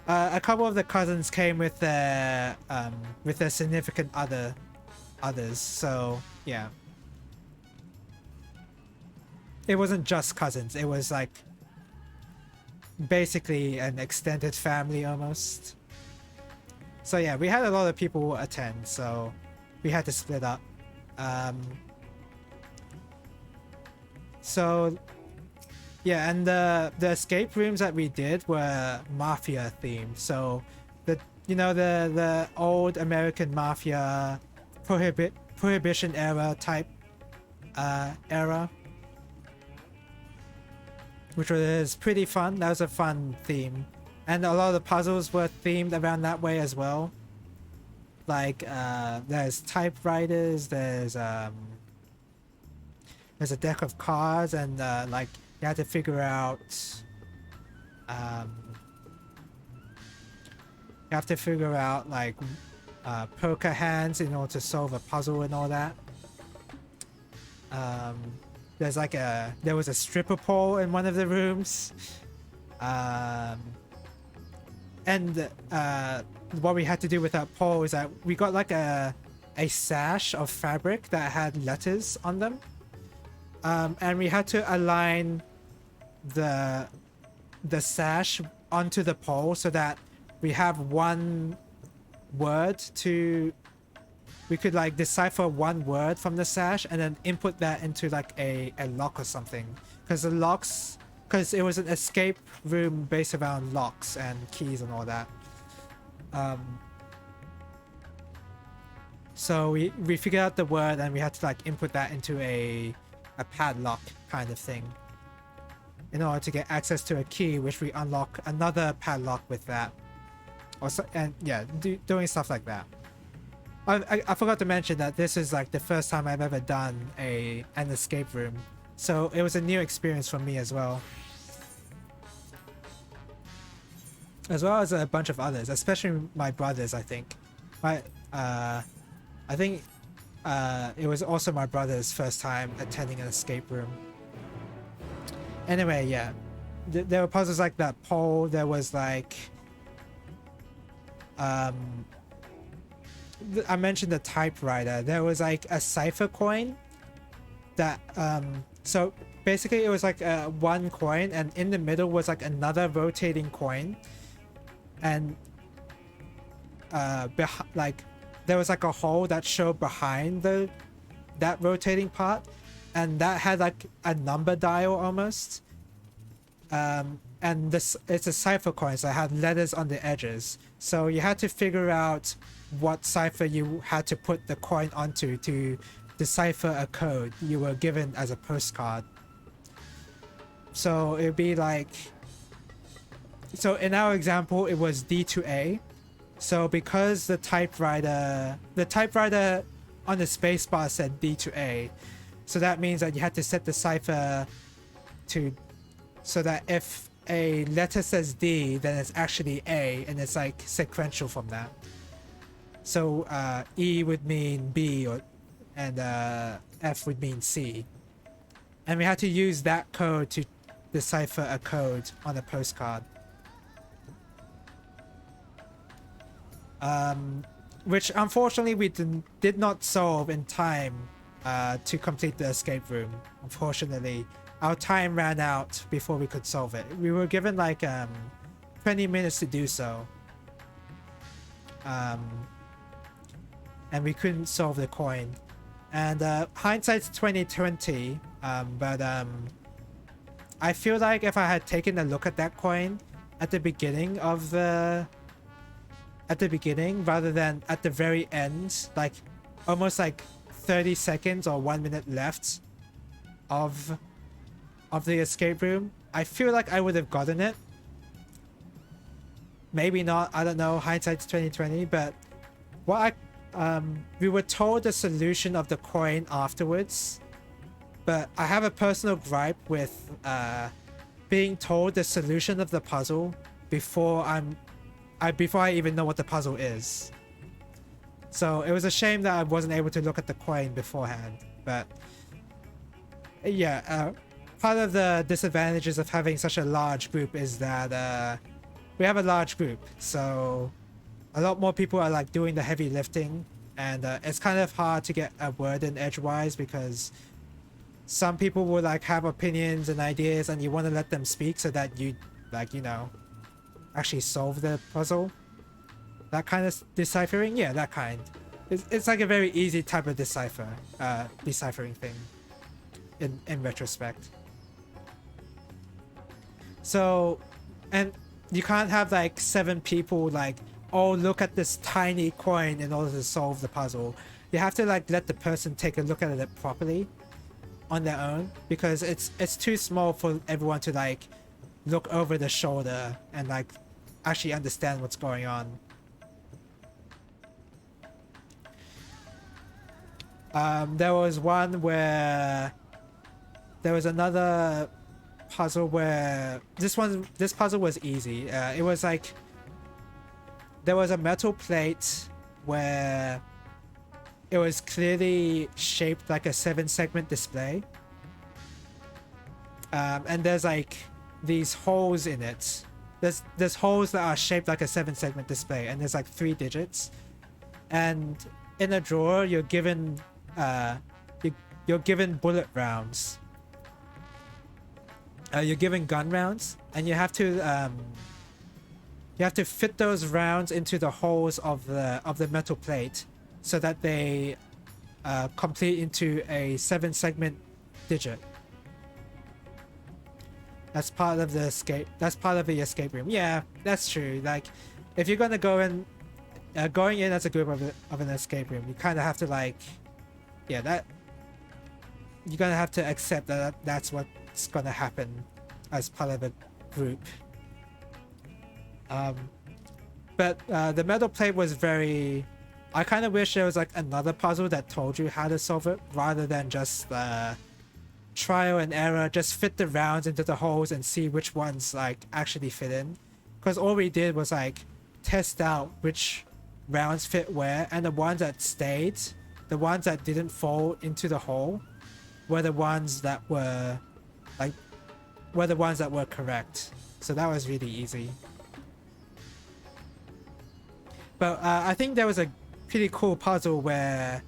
a couple of the cousins came with their significant others, so yeah. It wasn't just cousins, it was like basically an extended family almost. So yeah, we had a lot of people attend, so we had to split up. So yeah, and the escape rooms that we did were mafia themed. So the old American mafia prohibition era type era, which was pretty fun. That was a fun theme, and a lot of the puzzles were themed around that way as well. Like there's typewriters, there's a deck of cards, and like you have to figure out like poker hands in order to solve a puzzle and all that. There was a stripper pole in one of the rooms, and what we had to do with that pole is that we got like a sash of fabric that had letters on them, and we had to align the sash onto the pole so that we have one word to we could like decipher one word from the sash and then input that into like a lock or something, because it was an escape room based around locks and keys and all that. So we figured out the word and we had to like input that into a padlock kind of thing in order to get access to a key, which we unlock another padlock with that. And yeah, doing stuff like that. I forgot to mention that this is like the first time I've ever done an escape room, so it was a new experience for me as well as a bunch of others, especially my brothers. I think it was also my brother's first time attending an escape room. Anyway, yeah, there were puzzles like that pole. There was like I mentioned the typewriter. There was like a cipher coin that so basically it was like one coin, and in the middle was like another rotating coin, and like there was like a hole that showed behind that rotating part, and that had like a number dial almost, and it's a cipher coin, so it had letters on the edges, so you had to figure out what cipher you had to put the coin onto to decipher a code you were given as a postcard. So it'd be like, so in our example it was D to A. So because the typewriter on the spacebar said D to A, so that means that you had to set the cipher to so that if a letter says D, then it's actually A, and it's like sequential from that. So E would mean B, and F would mean C, and we had to use that code to decipher a code on a postcard. which unfortunately we did not solve in time to complete the escape room. Unfortunately, our time ran out before we could solve it. We were given like 20 minutes to do so, and we couldn't solve the coin. And hindsight's 2020, but I feel like if I had taken a look at that coin at the beginning of the rather than at the very end, like almost like 30 seconds or 1 minute left of the escape room, I feel like I would have gotten it. Maybe not, I don't know, hindsight's 2020, but what we were told the solution of the coin afterwards, but I have a personal gripe with being told the solution of the puzzle before I even know what the puzzle is. So it was a shame that I wasn't able to look at the coin beforehand. But yeah, part of the disadvantages of having such a large group is that we have a large group, so a lot more people are like doing the heavy lifting, and it's kind of hard to get a word in edgewise because some people will like have opinions and ideas and you want to let them speak so that you like, you know, actually solve the puzzle. That kind of deciphering, yeah, that kind. It's like a very easy type of deciphering thing in retrospect. So, and you can't have like 7 people like, oh, look at this tiny coin in order to solve the puzzle. You have to like let the person take a look at it properly on their own, because it's too small for everyone to like look over the shoulder and like actually understand what's going on. There was one where there was another puzzle where this puzzle was easy. It was like there was a metal plate where it was clearly shaped like a 7-segment display, and there's like these holes in it. There's holes that are shaped like a 7-segment display, and there's like 3 digits, and in a drawer you're given you're given bullet rounds. You're given gun rounds, and you have to fit those rounds into the holes of the metal plate so that they complete into a 7-segment digit. That's part of the escape. That's part of the escape room. Yeah, that's true. Like, if you're gonna go in, going in as a group of an escape room, you kind of have to like, yeah, that you're gonna have to accept that that's what's gonna happen as part of a group. But the metal plate was very. I kind of wish there was like another puzzle that told you how to solve it rather than just trial and error, just fit the rounds into the holes and see which ones like actually fit in, because all we did was like test out which rounds fit where, and the ones that stayed, the ones that didn't fall into the hole, were the ones that were correct. So that was really easy. But I think there was a pretty cool puzzle where,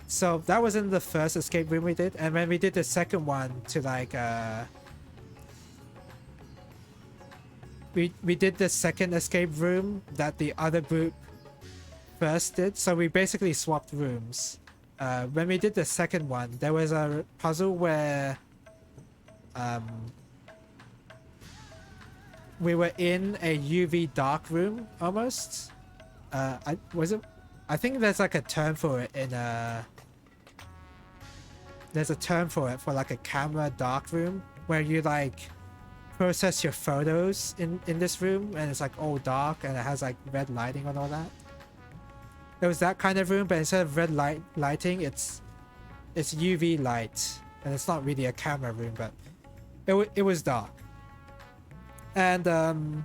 so that was in the first escape room we did, and when we did the second one to like we did the second escape room that the other group first did, so we basically swapped rooms. When we did the second one, there was a puzzle where we were in a UV dark room almost. I think there's like a term for it in there's a term for it for like a camera dark room, where you like process your photos in this room and it's like all dark and it has like red lighting and all that. There was that kind of room, but instead of red lighting, it's UV light, and it's not really a camera room, but it was dark. And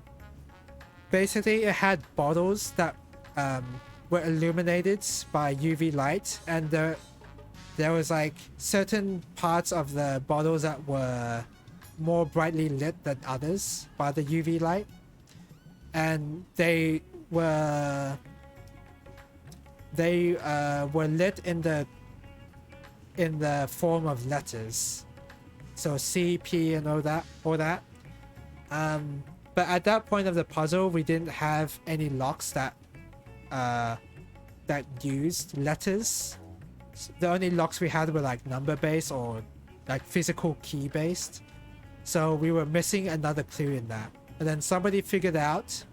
basically it had bottles that were illuminated by UV light, and there was like certain parts of the bottles that were more brightly lit than others by the UV light, and they were they were lit in the form of letters, so C, P, and all that. But at that point of the puzzle, we didn't have any locks that used letters. The only locks we had were like number based or like physical key based. So we were missing another clue in that. And then somebody figured out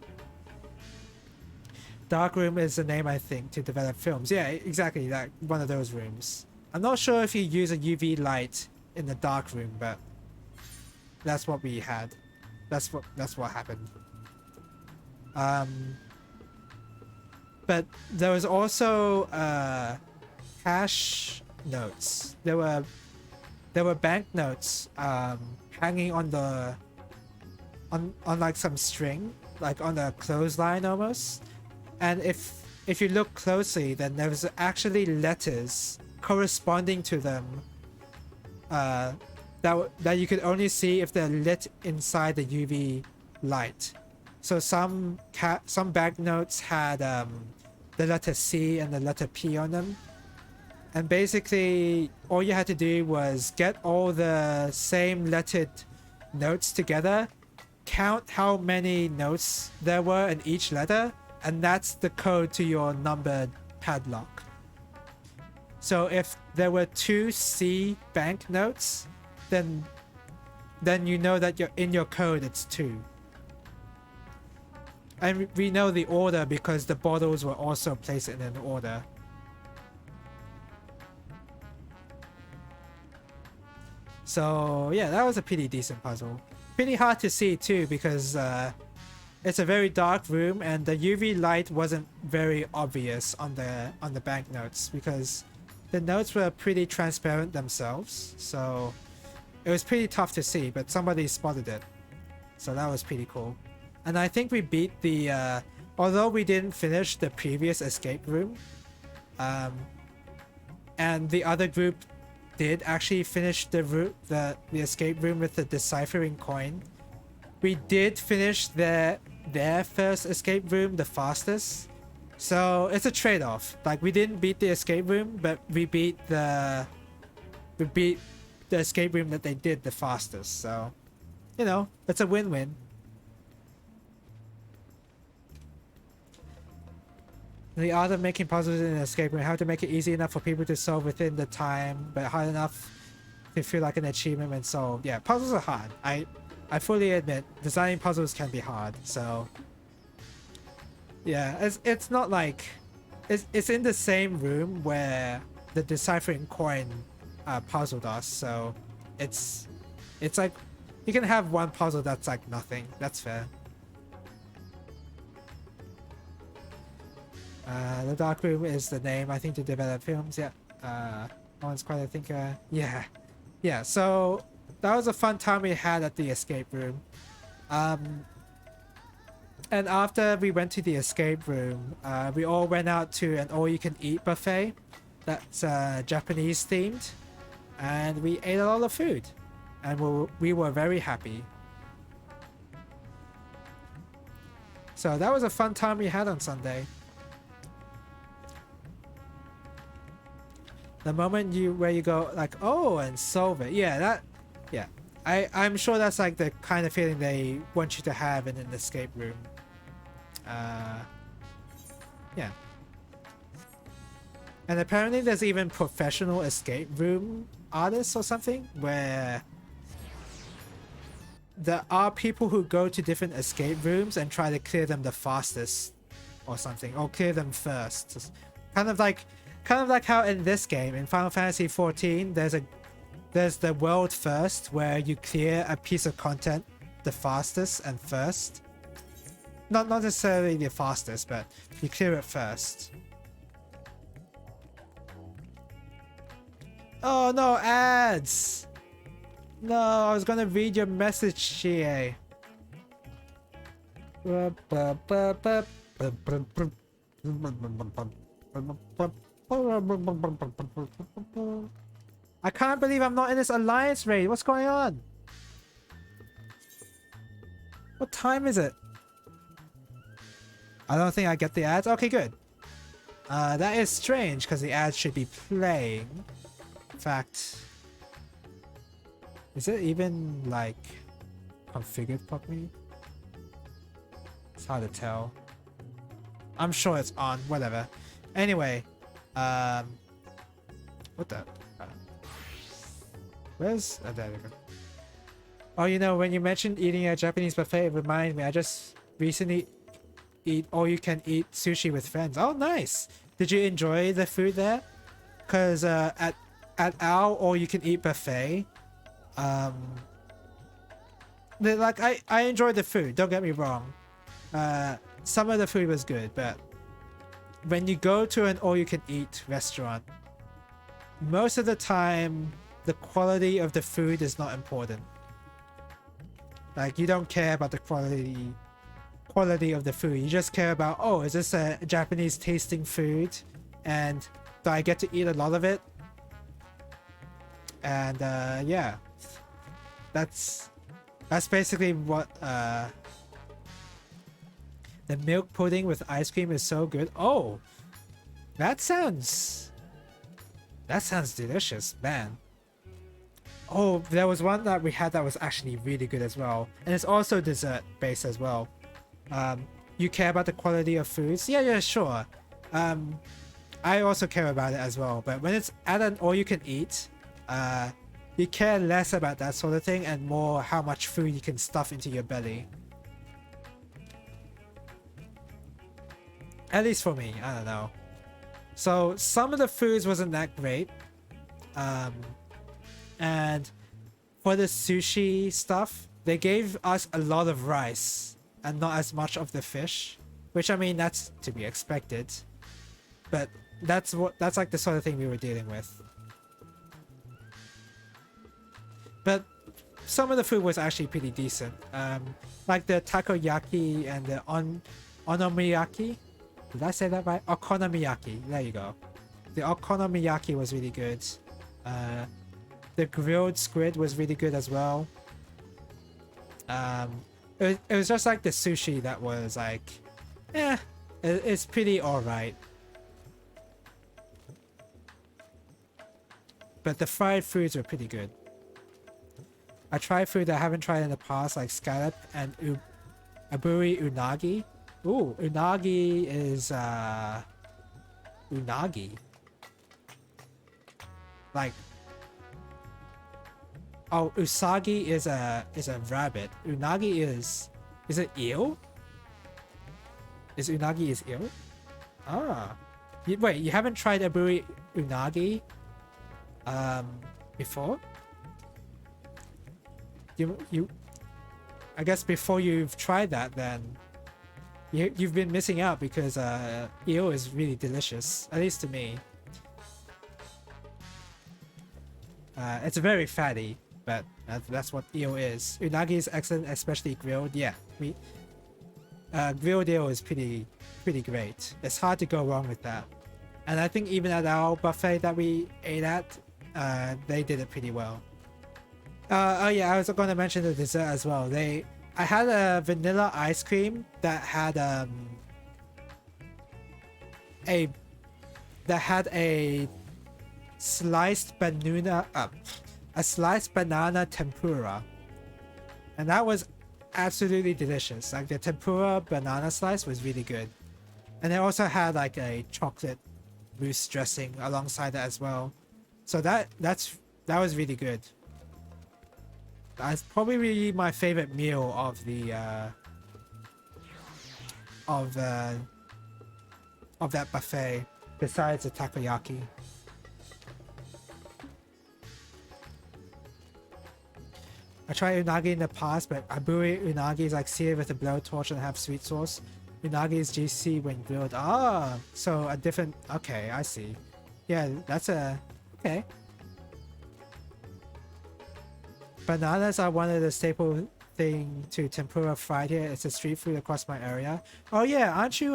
dark room is the name, I think, to develop films. Yeah, exactly, like one of those rooms. I'm not sure if you use a UV light in the dark room, but that's what we had. That's what happened. But there was also cash notes. There were banknotes hanging on like some string, like on a clothesline almost. And if you look closely, then there was actually letters corresponding to them that you could only see if they're lit inside the UV light. So some banknotes had the letter C and the letter P on them. And basically, all you had to do was get all the same lettered notes together, count how many notes there were in each letter, and that's the code to your numbered padlock. So if there were 2 C banknotes, then you know that in your code it's 2. And we know the order because the bottles were also placed in an order. So yeah, that was a pretty decent puzzle. Pretty hard to see too because it's a very dark room and the UV light wasn't very obvious on the banknotes because the notes were pretty transparent themselves. So it was pretty tough to see, but somebody spotted it. So that was pretty cool. And I think we beat the although we didn't finish the previous escape room, and the other group did actually finish the escape room with the deciphering coin. We did finish their first escape room the fastest. So it's a trade-off. Like we didn't beat the escape room, but we beat the escape room that they did the fastest. So, you know, it's a win-win. The art of making puzzles in an escape room, how to make it easy enough for people to solve within the time, but hard enough to feel like an achievement when solved. Yeah, puzzles are hard. I fully admit designing puzzles can be hard. So yeah, it's not like it's in the same room where the deciphering coin puzzled us. So it's like you can have one puzzle that's like nothing. That's fair. The dark room is the name, I think, to develop films. Yeah. One's quite a thinker. Yeah. So that was a fun time we had at the escape room. And after we went to the escape room, we all went out to an all-you-can-eat buffet that's Japanese themed, and we ate a lot of food, and we were very happy. So that was a fun time we had on Sunday. The moment where you go like, oh, and solve it. Yeah, I'm sure that's like the kind of feeling they want you to have in an escape room. Yeah. And apparently there's even professional escape room artists or something where there are people who go to different escape rooms and try to clear them the fastest or something, or clear them first. Kind of like how in this game, in Final Fantasy XIV, there's the world first where you clear a piece of content the fastest and first. Not necessarily the fastest, but you clear it first. Oh no, ads! No, I was gonna read your message, GA. I can't believe I'm not in this alliance raid. What's going on? What time is it? I don't think I get the ads. Okay, good. That is strange because the ad should be playing. In fact, is it even like configured properly? It's hard to tell. I'm sure it's on, whatever. Anyway, what the? Where's? Oh, there we go. Oh, you know, when you mentioned eating a Japanese buffet, it reminded me. I just recently eat all-you-can-eat sushi with friends. Oh, nice. Did you enjoy the food there? Cause at our all-you-can-eat buffet, like I enjoyed the food. Don't get me wrong. Some of the food was good, but when you go to an all-you-can-eat restaurant, most of the time the quality of the food is not important. Like, you don't care about the quality of the food. You just care about, oh, is this a Japanese tasting food, and do I get to eat a lot of it? And yeah, that's basically what the milk pudding with ice cream is so good. Oh, that sounds delicious, man. Oh, there was one that we had that was actually really good as well, and it's also dessert based as well. You care about the quality of foods? Yeah, sure. I also care about it as well, but when it's at an all-you-can-eat, you care less about that sort of thing and more how much food you can stuff into your belly. At least for me, I don't know. So some of the foods wasn't that great. And for the sushi stuff, they gave us a lot of rice and not as much of the fish, which, I mean, that's to be expected, but that's like the sort of thing we were dealing with. But some of the food was actually pretty decent, like the takoyaki and the onomiyaki. Did I say that right? Okonomiyaki. There you go. The okonomiyaki was really good. The grilled squid was really good as well. It was just like the sushi that was like, it's pretty alright. But the fried foods were pretty good. I tried food that I haven't tried in the past, like scallop and aburi unagi. Ooh, unagi is unagi. Like, oh, usagi is a rabbit. Unagi is it eel? Is unagi is eel? Ah, wait, you haven't tried aburi unagi before? You I guess before you've tried that, then you've been missing out, because eel is really delicious, at least to me. It's very fatty, but that's what eel is. Unagi is excellent, especially grilled. Yeah, grilled eel is pretty great. It's hard to go wrong with that. And I think even at our buffet that we ate at, they did it pretty well. Oh yeah, I was going to mention the dessert as well. I had a vanilla ice cream that had a sliced banana tempura, and that was absolutely delicious. Like, the tempura banana slice was really good, and it also had like a chocolate mousse dressing alongside that as well. So that was really good. That's probably my favorite meal of that buffet, besides the takoyaki. I tried unagi in the past, but aburi unagi is like seared with a blowtorch and have sweet sauce. Unagi is juicy when grilled. Ah, so a different. Okay, I see. Yeah, that's okay. Bananas are one of the staple thing to tempura fried here. It's a street food across my area. Oh yeah, aren't you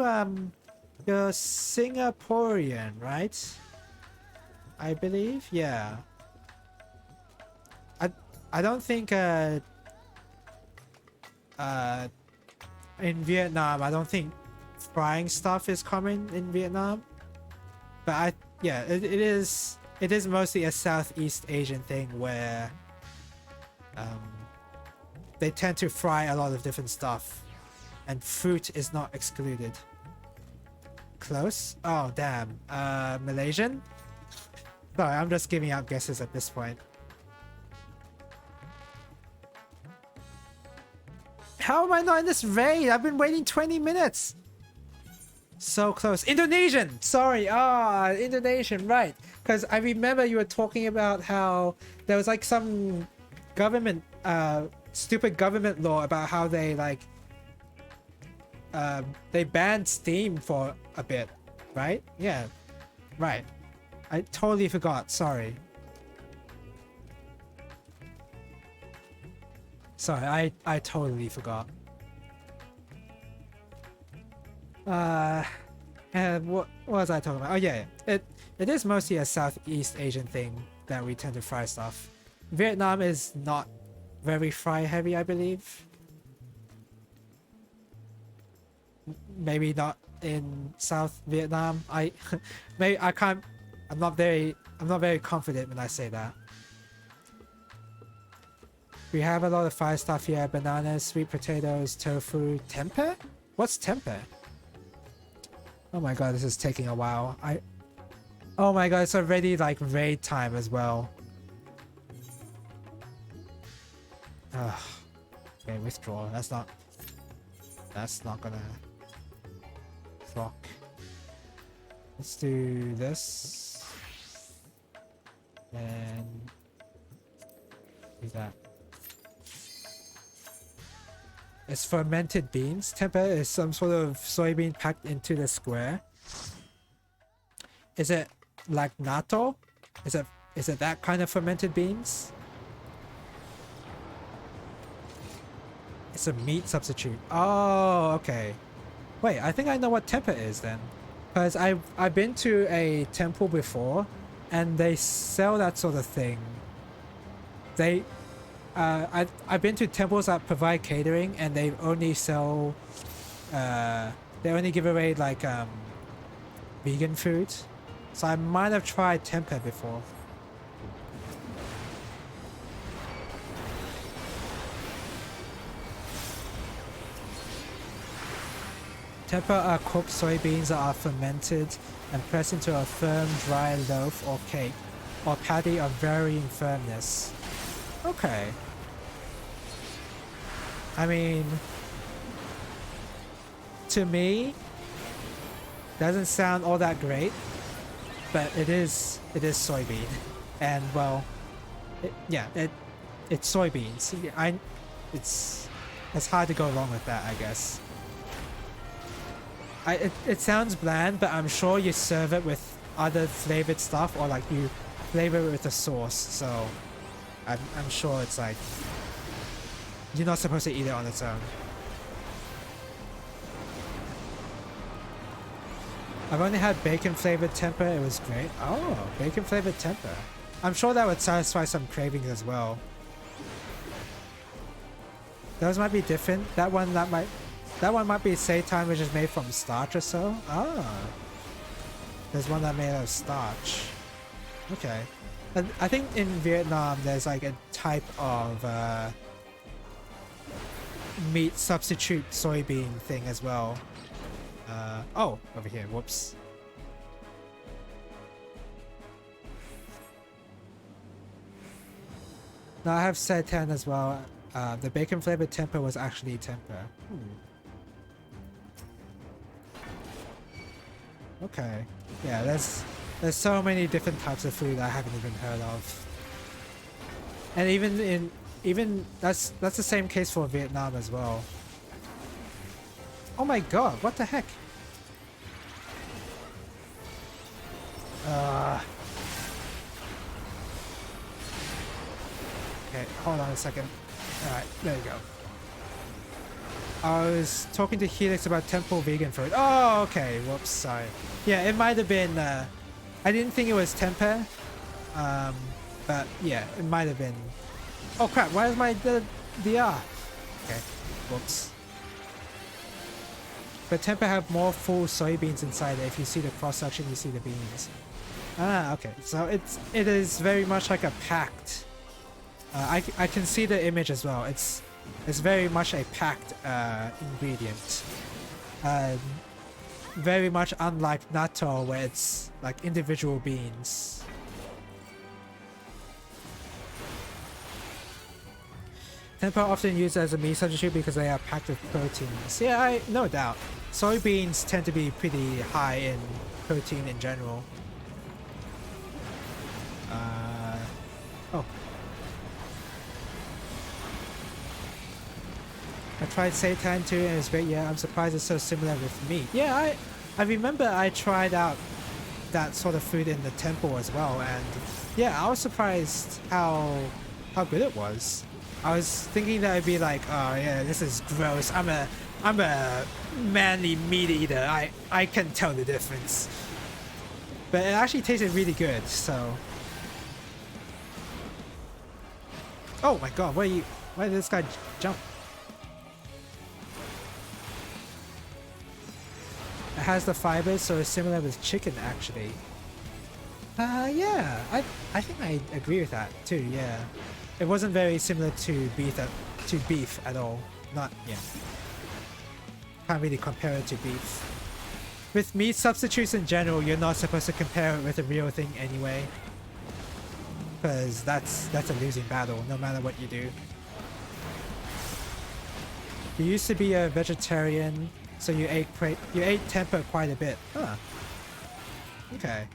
you're Singaporean, right? I believe, yeah. I don't think in Vietnam, I don't think frying stuff is common in Vietnam. But yeah, it is mostly a Southeast Asian thing where they tend to fry a lot of different stuff, and fruit is not excluded. Close? Oh damn. Malaysian? Sorry, I'm just giving out guesses at this point. How am I not in this raid? I've been waiting 20 minutes. So close. Indonesian! Sorry. Indonesian, right. Because I remember you were talking about how there was like some government, stupid government law about how they like, they banned Steam for a bit, right? Yeah, right. I totally forgot. Sorry. Sorry, I totally forgot. And what was I talking about? Oh yeah, it is mostly a Southeast Asian thing that we tend to fry stuff. Vietnam is not very fry heavy, I believe. Maybe not in South Vietnam. Maybe I can't. I'm not very confident when I say that. We have a lot of fried stuff here: bananas, sweet potatoes, tofu, tempeh. What's tempeh? Oh my god, this is taking a while. Oh my god, it's already like raid time as well. Ugh. Okay, withdraw. That's not gonna flock. Let's do this. And do that. It's fermented beans. Tempeh is some sort of soybean packed into the square. Is it like natto? Is it that kind of fermented beans? It's a meat substitute. Oh, okay. Wait, I think I know what tempeh is then. Because I've been to a temple before and they sell that sort of thing. I've been to temples that provide catering and they only sell they only give away like vegan food. So I might have tried tempeh before. Tempeh are cooked soybeans that are fermented and pressed into a firm dry loaf or cake or patty of varying firmness. Okay. I mean, to me, doesn't sound all that great, but it is soybean, and well, it's soybeans. It's hard to go wrong with that, I guess. It sounds bland, but I'm sure you serve it with other flavored stuff, or like you flavor it with a sauce. So I'm sure it's like you're not supposed to eat it on its own. I've only had bacon flavored tempeh. It was great. Oh, bacon flavored tempeh. I'm sure that would satisfy some cravings as well. Those might be different. That one might be seitan, which is made from starch or so. Ah, there's one that made out of starch. Okay, and I think in Vietnam there's like a type of meat substitute soybean thing as well. Oh, over here. Whoops. Now I have seitan as well. The bacon flavored tempeh was actually tempeh. Okay. Yeah, there's so many different types of food I haven't even heard of. And even that's the same case for Vietnam as well. Oh my god, what the heck? Okay, hold on a second. Alright, there you go. I was talking to Helix about temple vegan food. Oh, okay. Whoops, sorry. Yeah, it might have been, I didn't think it was tempeh. But yeah, it might have been. Oh crap, why is my DR? Okay, whoops. but tempeh have more full soybeans inside it. If you see the cross section, you see the beans. Ah, okay. So it is very much like a packed. I can see the image as well. It's very much a packed ingredient. Very much unlike natto, where it's like individual beans. Tempeh are often used as a meat substitute because they are packed with proteins. Yeah, no doubt. Soybeans tend to be pretty high in protein in general. Oh. I tried seitan too and it's great. Yeah, I'm surprised it's so similar with meat. Yeah, I remember I tried out that sort of food in the temple as well, and yeah, I was surprised how good it was. I was thinking that it'd be like, oh yeah, this is gross. I'm a manly meat eater. I can tell the difference. But it actually tasted really good, so. Oh my god, why did this guy jump? It has the fibers, so it's similar with chicken actually. Yeah, I think I agree with that too, yeah. It wasn't very similar to beef at all. Not, yeah. Can't really compare it to beef. With meat substitutes in general, you're not supposed to compare it with a real thing anyway. Because that's a losing battle, no matter what you do. You used to be a vegetarian, so you ate tempeh quite a bit. Huh. Okay.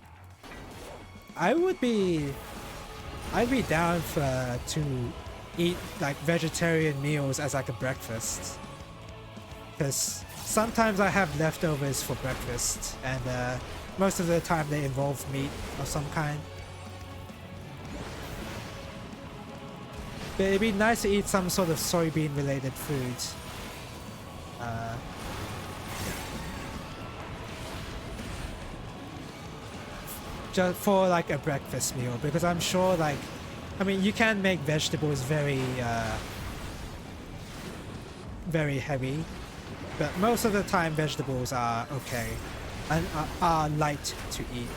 I'd be down to eat like vegetarian meals as like a breakfast. Because sometimes I have leftovers for breakfast, and most of the time they involve meat of some kind. But it'd be nice to eat some sort of soybean related food. Just for like a breakfast meal, because I'm sure like, I mean, you can make vegetables very heavy, but most of the time vegetables are okay and are light to eat,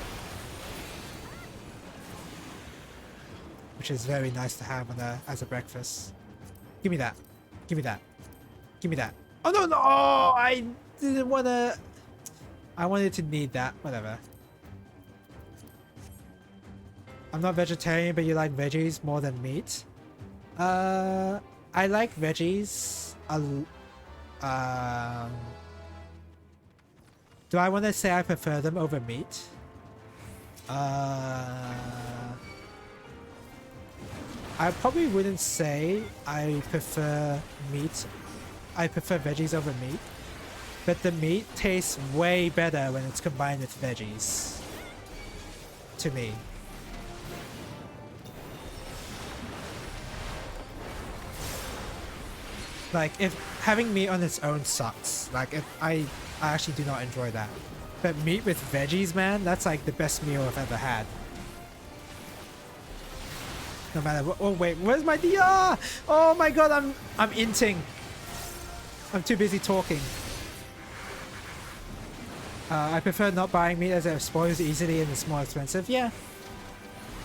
which is very nice to have as a breakfast. Give me that. Give me that. Give me that. Oh no, no! I didn't wanna. I wanted to need that. Whatever. I'm not vegetarian, but you like veggies more than meat. I like veggies. Do I want to say I prefer them over meat? I probably wouldn't say I prefer meat. I prefer veggies over meat. But the meat tastes way better when it's combined with veggies. To me. Like, if having meat on its own sucks. Like, if I actually do not enjoy that. But meat with veggies, man, that's like the best meal I've ever had. No matter what. Oh wait, where's my DR? Oh my god, I'm inting. I'm too busy talking. I prefer not buying meat as it spoils easily and it's more expensive. Yeah.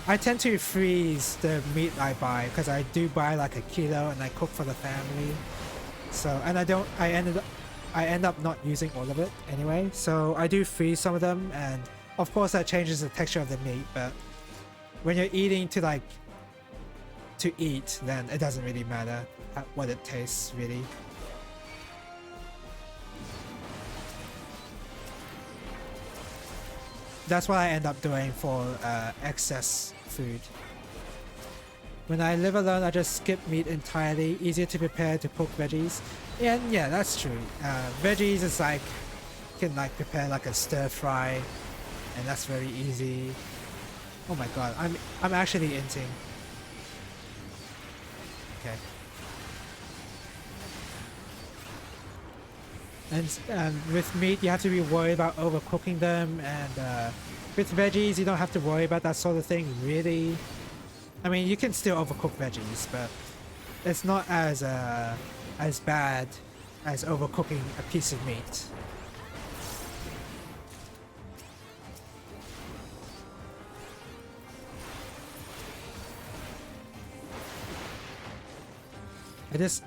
I tend to freeze the meat I buy because I do buy like a kilo and I cook for the family. So, and I end up not using all of it anyway. So I do freeze some of them, and of course that changes the texture of the meat, but when you're eating to eat, then it doesn't really matter what it tastes really. That's what I end up doing for excess food. When I live alone, I just skip meat entirely. Easier to prepare to cook veggies. And yeah, that's true. Veggies is like, you can like prepare like a stir fry, and that's very easy. Oh my god, I'm actually inting. Okay. And with meat, you have to be worried about overcooking them, and with veggies, you don't have to worry about that sort of thing, really. I mean, you can still overcook veggies, but it's not as bad as overcooking a piece of meat.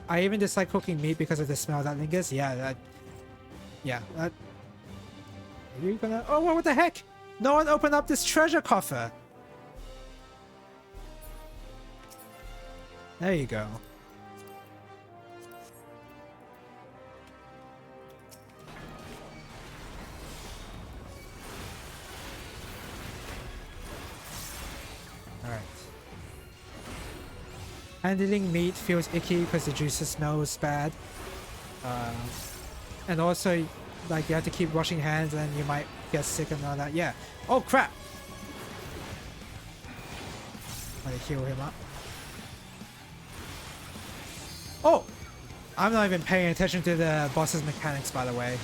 I even dislike cooking meat because of the smell that lingers. Yeah, that. Yeah, that. Are you gonna? Oh, what the heck? No one opened up this treasure coffer. There you go. Alright. Handling meat feels icky because the juices smells bad. And also, like, you have to keep washing hands and you might get sick and all that. Yeah. Oh, crap! I'm gonna heal him up. Oh! I'm not even paying attention to the boss's mechanics, by the way.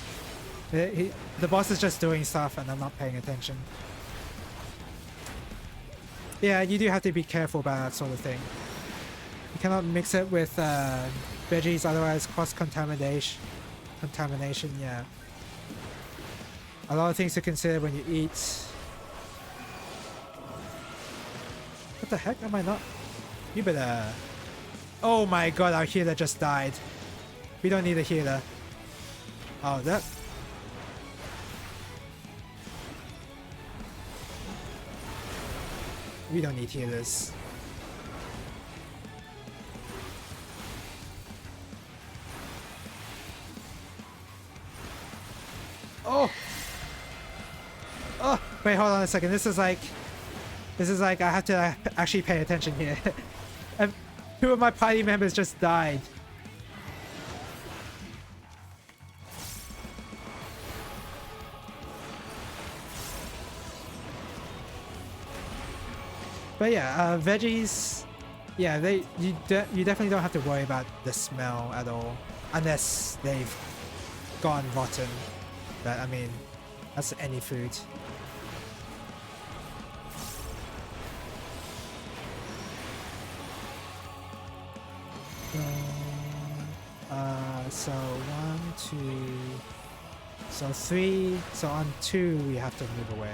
The boss is just doing stuff and I'm not paying attention. Yeah, you do have to be careful about that sort of thing. You cannot mix it with veggies, otherwise cause contamination. Yeah. A lot of things to consider when you eat. What the heck? Am I not? You better... Oh my god, our healer just died. We don't need a healer. Oh, that... We don't need healers. Oh! Oh! Wait, hold on a second. This is like I have to actually pay attention here. And 2 of my party members just died. But yeah, veggies, yeah, you definitely don't have to worry about the smell at all, unless they've gone rotten. But I mean, that's any food. So 1, 2, so 3, so on 2 we have to move away.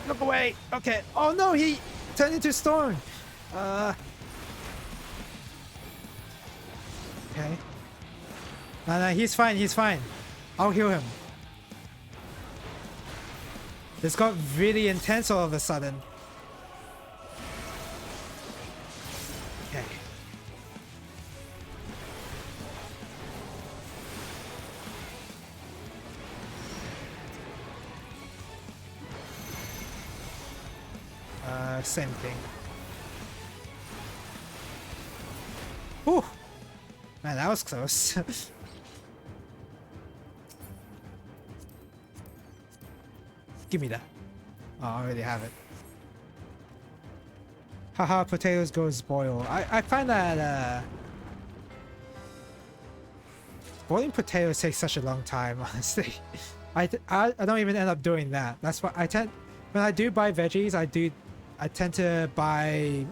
Look away. Okay. Oh no, he turned into stone. Okay. No, he's fine. He's fine. I'll heal him. This got really intense all of a sudden. Okay. Same thing. Whew. Man, that was close. Give me that. Oh, I already have it. Haha, potatoes goes boil. I find that boiling potatoes takes such a long time, honestly. I don't even end up doing that. That's why when I do buy veggies, I tend to buy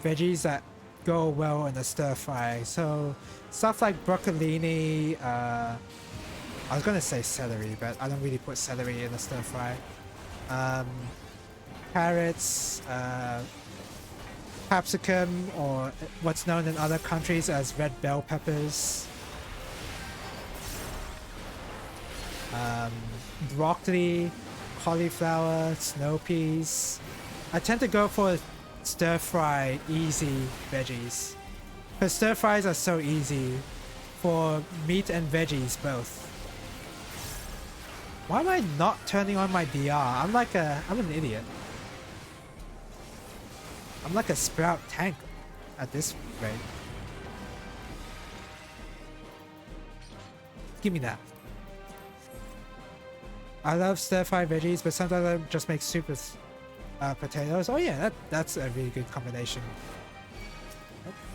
veggies that go well in a stir fry. So stuff like broccolini, I was gonna say celery, but I don't really put celery in a stir fry. Carrots, capsicum, or what's known in other countries as red bell peppers. Broccoli, cauliflower, snow peas. I tend to go for stir fry easy veggies, because stir fries are so easy for meat and veggies both. Why am I not turning on my DR? I'm an idiot. I'm like a sprout tank at this rate. Give me that. I love stir fry veggies, but sometimes I just make soups. potatoes. Oh yeah, that's a really good combination.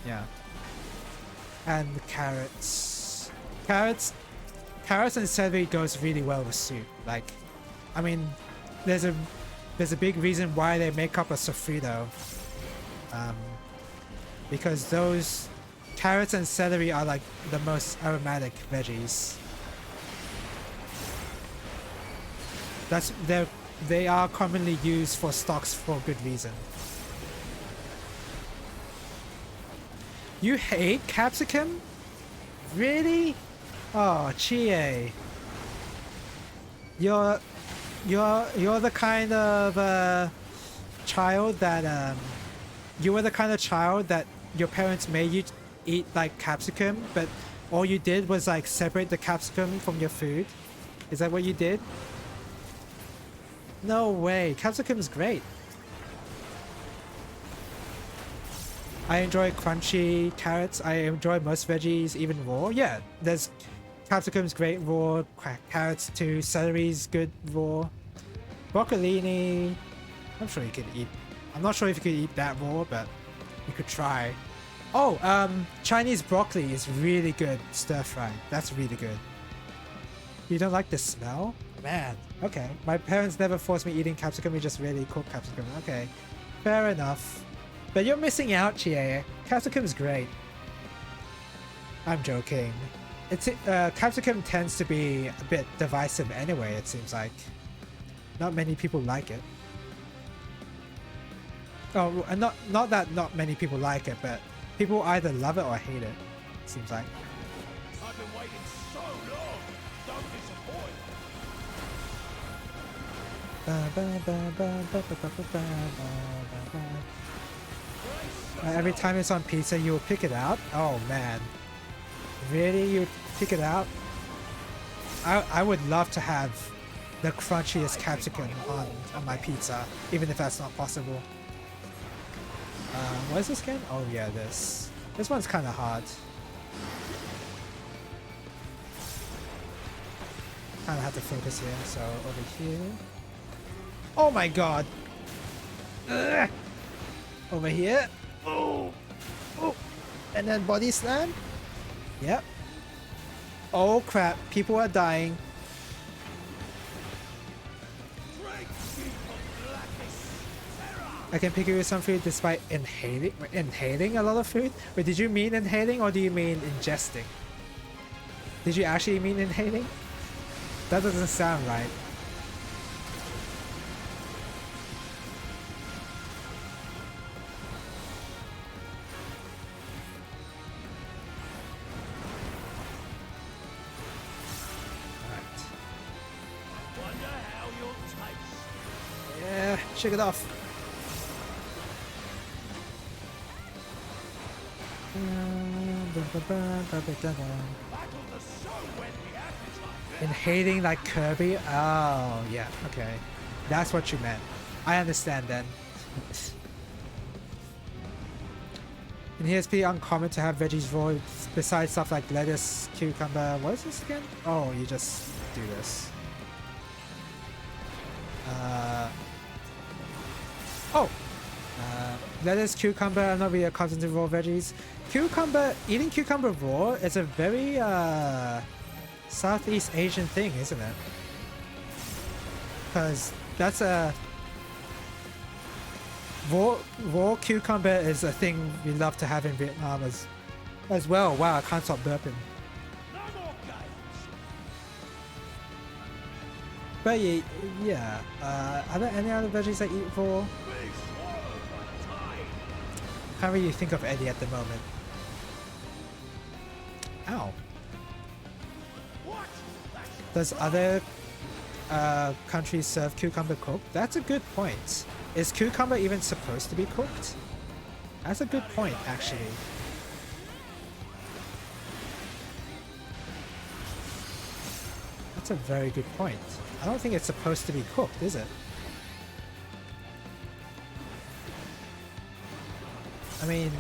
Yeah. And carrots. Carrots and celery goes really well with soup. Like, I mean, there's a big reason why they make up a sofrito. Because those carrots and celery are like the most aromatic veggies. They are commonly used for stocks for good reason. You hate capsicum? Really? Oh, Chie. You're the kind of child that you were the kind of child that your parents made you eat like capsicum, but all you did was like separate the capsicum from your food. Is that what you did? No way. Capsicum's great. I enjoy crunchy carrots. I enjoy most veggies, even raw. Yeah, there's capsicum's great raw. Carrots too. Celery's good raw. Broccolini. I'm sure you could eat. I'm not sure if you could eat that raw, but you could try. Oh, Chinese broccoli is really good stir fry. That's really good. You don't like the smell? Man, okay. My parents never forced me eating capsicum. We just really cook capsicum. Okay, fair enough. But you're missing out, Chie. Capsicum's great. I'm joking. It's capsicum tends to be a bit divisive anyway, it seems like. Not many people like it. Oh, and not that not many people like it, but people either love it or hate it, seems like. I've been waiting so long. Don't disappoint. Every time it's on pizza, you'll pick it out? Oh man. Really? You pick it out? I would love to have the crunchiest capsicum on my pizza, even if that's not possible. What is this again? Oh yeah, this one's kind of hard. Kind of have to focus here, so over here. Oh my god! Ugh. Over here. Oh, oh, and then body slam. Yep. Oh crap! People are dying. I can pick you with some food despite inhaling a lot of food. Wait, did you mean inhaling or do you mean ingesting? Did you actually mean inhaling? That doesn't sound right. Yeah, shake it off. Inhaling like Kirby? Oh, yeah, okay. That's what you meant. I understand then. In here it's pretty uncommon to have veggies raw besides stuff like lettuce, cucumber. What is this again? Oh, you just do this. Lettuce, cucumber, I'm not really accustomed to raw veggies. Eating cucumber raw is a very Southeast Asian thing, isn't it? Because that's a raw cucumber is a thing we love to have in Vietnam as well. Wow, I can't stop burping. But yeah, are there any other veggies I eat raw? Can't really think of any at the moment. Ow. Does other countries serve cucumber cooked? That's a good point. Is cucumber even supposed to be cooked? That's a good point, actually. That's a very good point. I don't think it's supposed to be cooked, is it? I mean...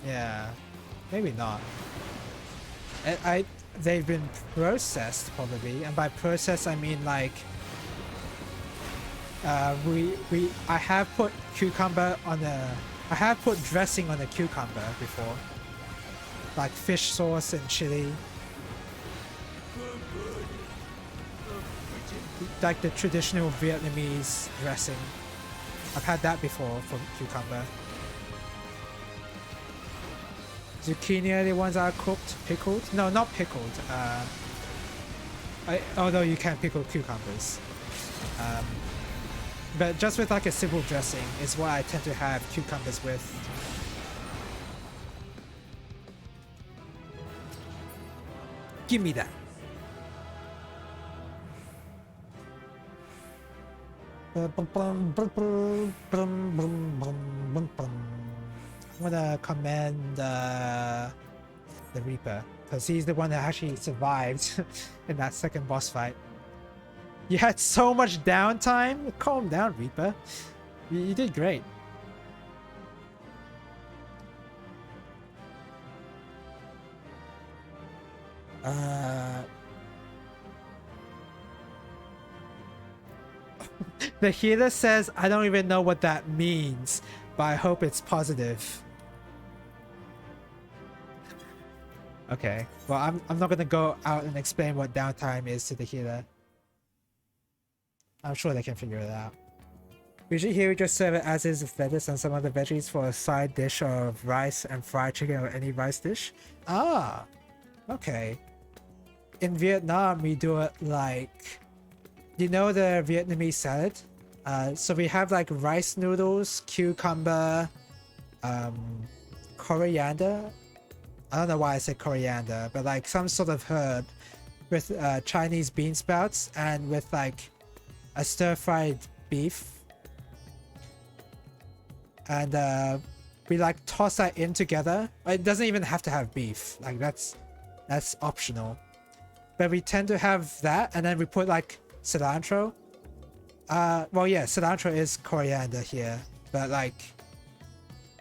yeah, maybe not. They've been processed, probably, and by processed I mean like I have put cucumber on a, I have put dressing on a cucumber before, like fish sauce and chili, like the traditional Vietnamese dressing. I've had that before for cucumber. Zucchini are the ones that are cooked, pickled? No, not pickled. Although you can pickle cucumbers. But just with like a simple dressing is what I tend to have cucumbers with. Give me that. I'm gonna commend the Reaper because he's the one that actually survived in that second boss fight. You had so much downtime. Calm down, Reaper. You did great. The healer says, I don't even know what that means, but I hope it's positive. Okay, well, I'm not gonna go out and explain what downtime is to the healer. I'm sure they can figure it out. Usually here we just serve it as is with lettuce and some other veggies for a side dish of rice and fried chicken or any rice dish. Ah, okay. In Vietnam, we do it like, you know, the Vietnamese salad? So we have like rice noodles, cucumber, coriander. I don't know why I said coriander, but like some sort of herb with Chinese bean sprouts and with like a stir-fried beef. And we like toss that in together. It doesn't even have to have beef. Like that's optional. But we tend to have that, and then we put like cilantro. Well, yeah, cilantro is coriander here, but like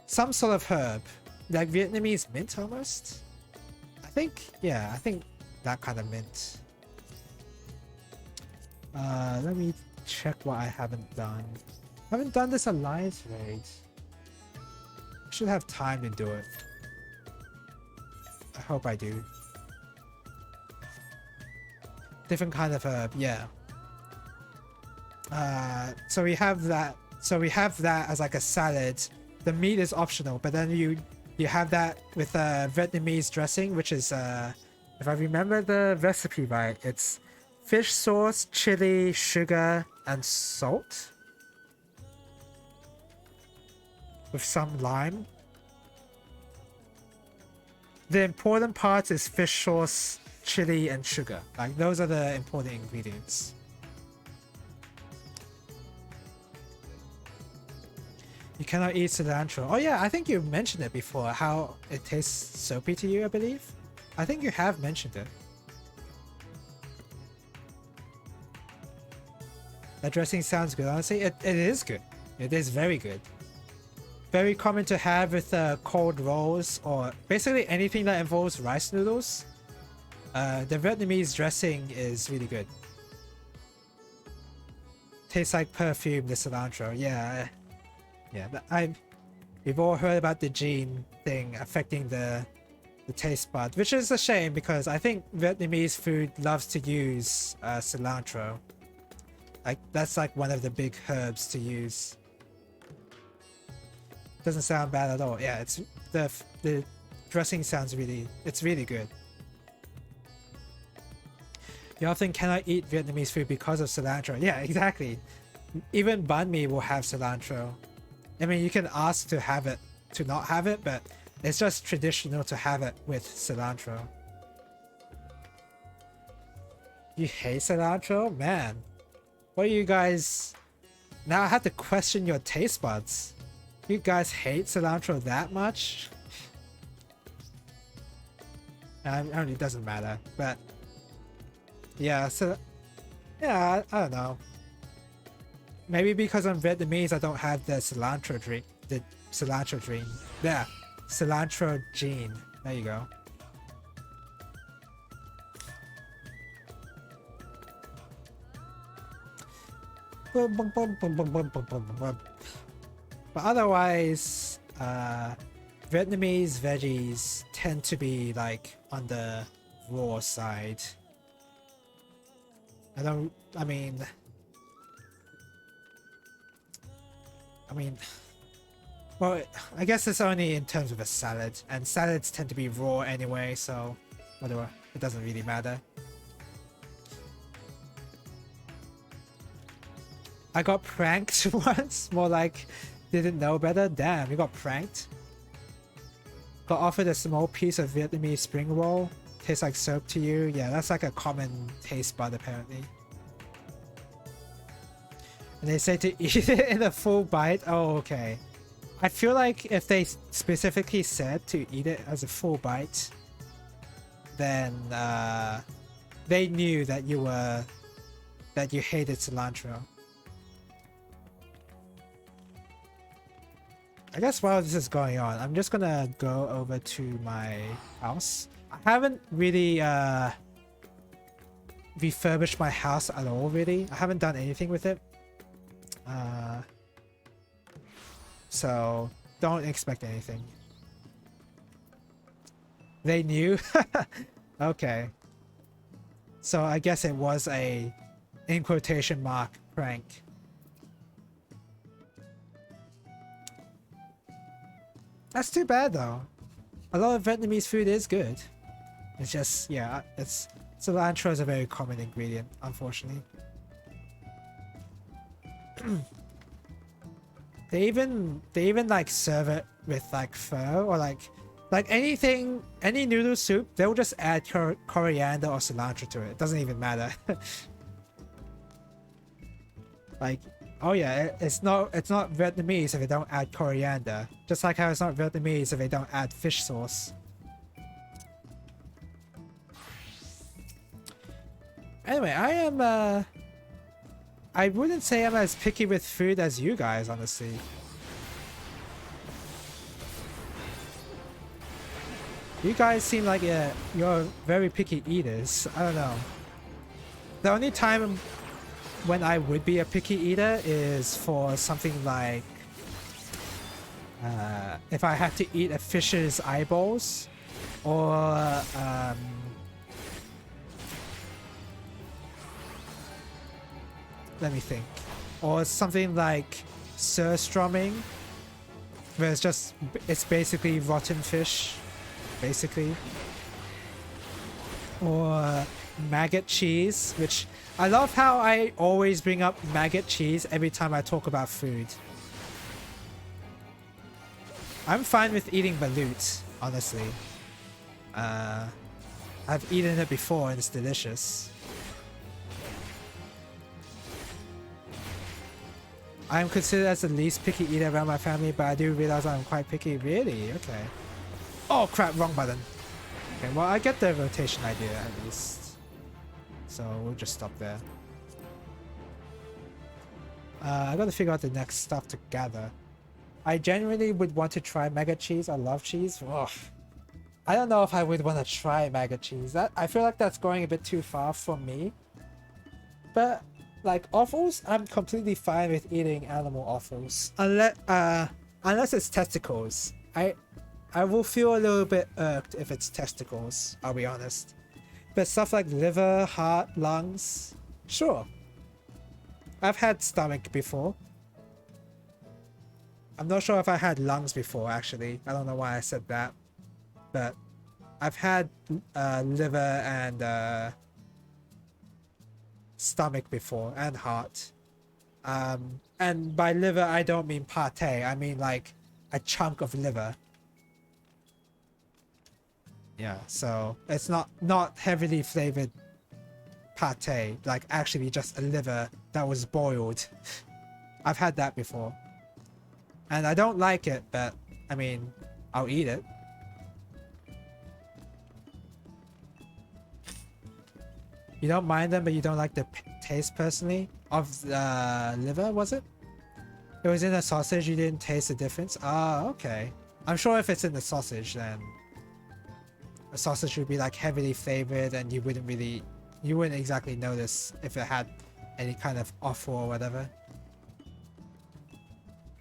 some sort of herb, like Vietnamese mint almost. I think that kind of mint. Let me check what I haven't done. I haven't done this alliance raid. I should have time to do it. I hope I do. Different kind of herb, yeah. So we have that. So we have that as like a salad. The meat is optional, but then you have that with Vietnamese dressing, which is if I remember the recipe right, it's fish sauce, chili, sugar, and salt with some lime. The important part is fish sauce, chili, and sugar. Like those are the important ingredients. You cannot eat cilantro. Oh yeah, I think you mentioned it before, how it tastes soapy to you, I believe. I think you have mentioned it. That dressing sounds good, honestly. It is good. It is very good. Very common to have with cold rolls or basically anything that involves rice noodles. The Vietnamese dressing is really good. Tastes like perfume, the cilantro. Yeah. Yeah, we've all heard about the gene thing affecting the taste bud, which is a shame because I think Vietnamese food loves to use cilantro. Like that's like one of the big herbs to use. Doesn't sound bad at all. Yeah, it's the dressing sounds it's really good. You often cannot eat Vietnamese food because of cilantro. Yeah, exactly. Even banh mi will have cilantro. I mean, you can ask to have it, to not have it, but it's just traditional to have it with cilantro. You hate cilantro? Man. What are you guys... Now I have to question your taste buds. You guys hate cilantro that much? I mean, it doesn't matter, but... Yeah, so... Yeah, I don't know. Maybe because I'm Vietnamese, I don't have the cilantro dream. The cilantro dream. Yeah, cilantro gene. There you go. But otherwise, Vietnamese veggies tend to be like on the raw side. I mean, well, I guess it's only in terms of a salad, and salads tend to be raw anyway, so whatever, it doesn't really matter. I got pranked once, more like didn't know better. Damn, you got pranked. Got offered a small piece of Vietnamese spring roll. Tastes like soap to you. Yeah, that's like a common taste bud apparently. And they say to eat it in a full bite. Oh, okay. I feel like if they specifically said to eat it as a full bite, then they knew that you hated cilantro. I guess while this is going on, I'm just gonna go over to my house. I haven't really refurbished my house at all, really. I haven't done anything with it. So don't expect anything. They knew? Okay. So I guess it was a, in quotation mark, prank. That's too bad though. A lot of Vietnamese food is good. It's just, yeah, cilantro is a very common ingredient, unfortunately. They even like serve it with like pho or like anything, any noodle soup, they'll just add coriander or cilantro to it. It doesn't even matter. Like, oh yeah, it's not Vietnamese if they don't add coriander. Just like how it's not Vietnamese if they don't add fish sauce. Anyway, I wouldn't say I'm as picky with food as you guys, honestly. You guys seem like you're very picky eaters. I don't know. The only time when I would be a picky eater is for something like if I had to eat a fish's eyeballs, or let me think, or something like surströmming, where it's basically rotten fish, basically, or maggot cheese, which I love how I always bring up maggot cheese every time I talk about food. I'm fine with eating balut, honestly. I've eaten it before and it's delicious. I'm considered as the least picky eater around my family, but I do realize I'm quite picky. Really? Okay. Oh crap, wrong button. Okay, well I get the rotation idea at least. So we'll just stop there. I gotta figure out the next stuff to gather. I genuinely would want to try maggot cheese. I love cheese. Ugh. I don't know if I would want to try maggot cheese. I feel like that's going a bit too far for me. But like offals, I'm completely fine with eating animal offals. Unless it's testicles. I will feel a little bit irked if it's testicles, I'll be honest. But stuff like liver, heart, lungs, sure. I've had stomach before. I'm not sure if I had lungs before, actually. I don't know why I said that. But I've had liver and stomach before, and heart. And by liver, I don't mean pate. I mean like a chunk of liver. Yeah, so it's not heavily flavored pate, like actually just a liver that was boiled. I've had that before. And I don't like it, but I mean, I'll eat it. You don't mind them, but you don't like the taste personally of the liver, was it? It was in a sausage, you didn't taste the difference? Ah, okay. I'm sure if it's in the sausage, then a sausage would be like heavily flavored and you wouldn't exactly notice if it had any kind of offal or whatever.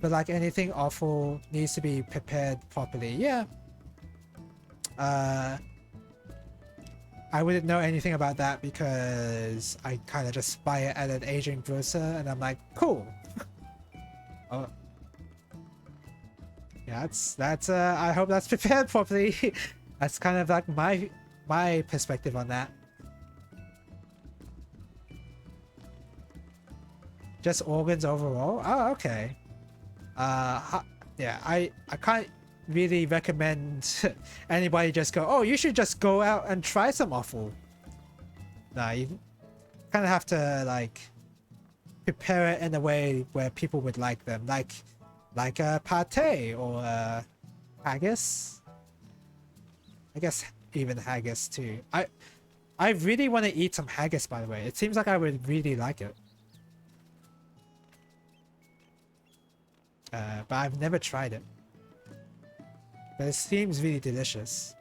But like anything offal needs to be prepared properly. Yeah. I wouldn't know anything about that because I kind of just buy it at an Asian grocer and I'm like, cool. Oh. Yeah, that's I hope that's prepared properly. That's kind of like my perspective on that. Just organs overall? Oh, okay. Yeah, I can't really recommend anybody just go, oh, you should just go out and try some offal. Nah, you kind of have to like prepare it in a way where people would like them, like a pate or haggis. I guess even haggis too. I really want to eat some haggis, by the way. It seems like I would really like it. But I've never tried it. But it seems really delicious.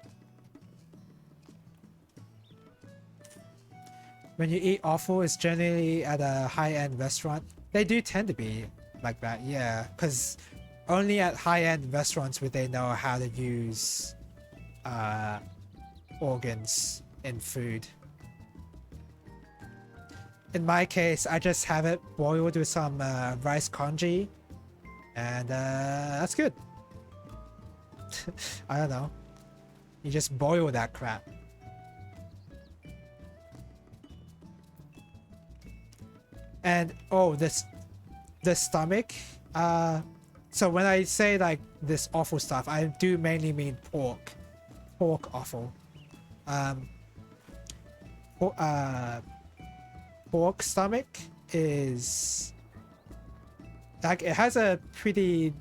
When you eat offal, it's generally at a high-end restaurant. They do tend to be like that, yeah. Because only at high-end restaurants would they know how to use organs in food. In my case, I just have it boiled with some rice congee. And that's good. I don't know. You just boil that crap. And oh, the stomach. So when I say like this offal stuff, I do mainly mean pork offal. Pork stomach is like, it has a pretty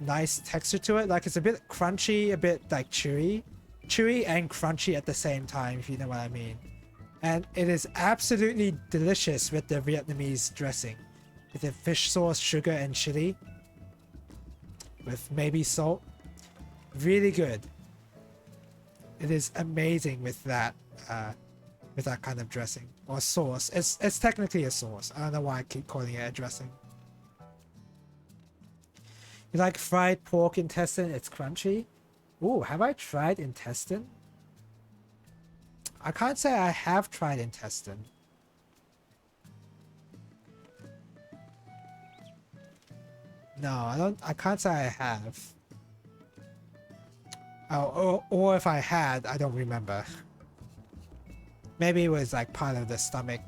nice texture to it. Like, it's a bit crunchy, a bit like chewy and crunchy at the same time, if you know what I mean. And it is absolutely delicious with the Vietnamese dressing, with the fish sauce, sugar and chili, with maybe salt. Really good. It is amazing with that kind of dressing or sauce. It's technically a sauce. I don't know why I keep calling it a dressing. You like fried pork intestine? It's crunchy. Ooh, have I tried intestine? I can't say I have tried intestine. No, I can't say I have. Oh, or if I had, I don't remember. Maybe it was like part of the stomach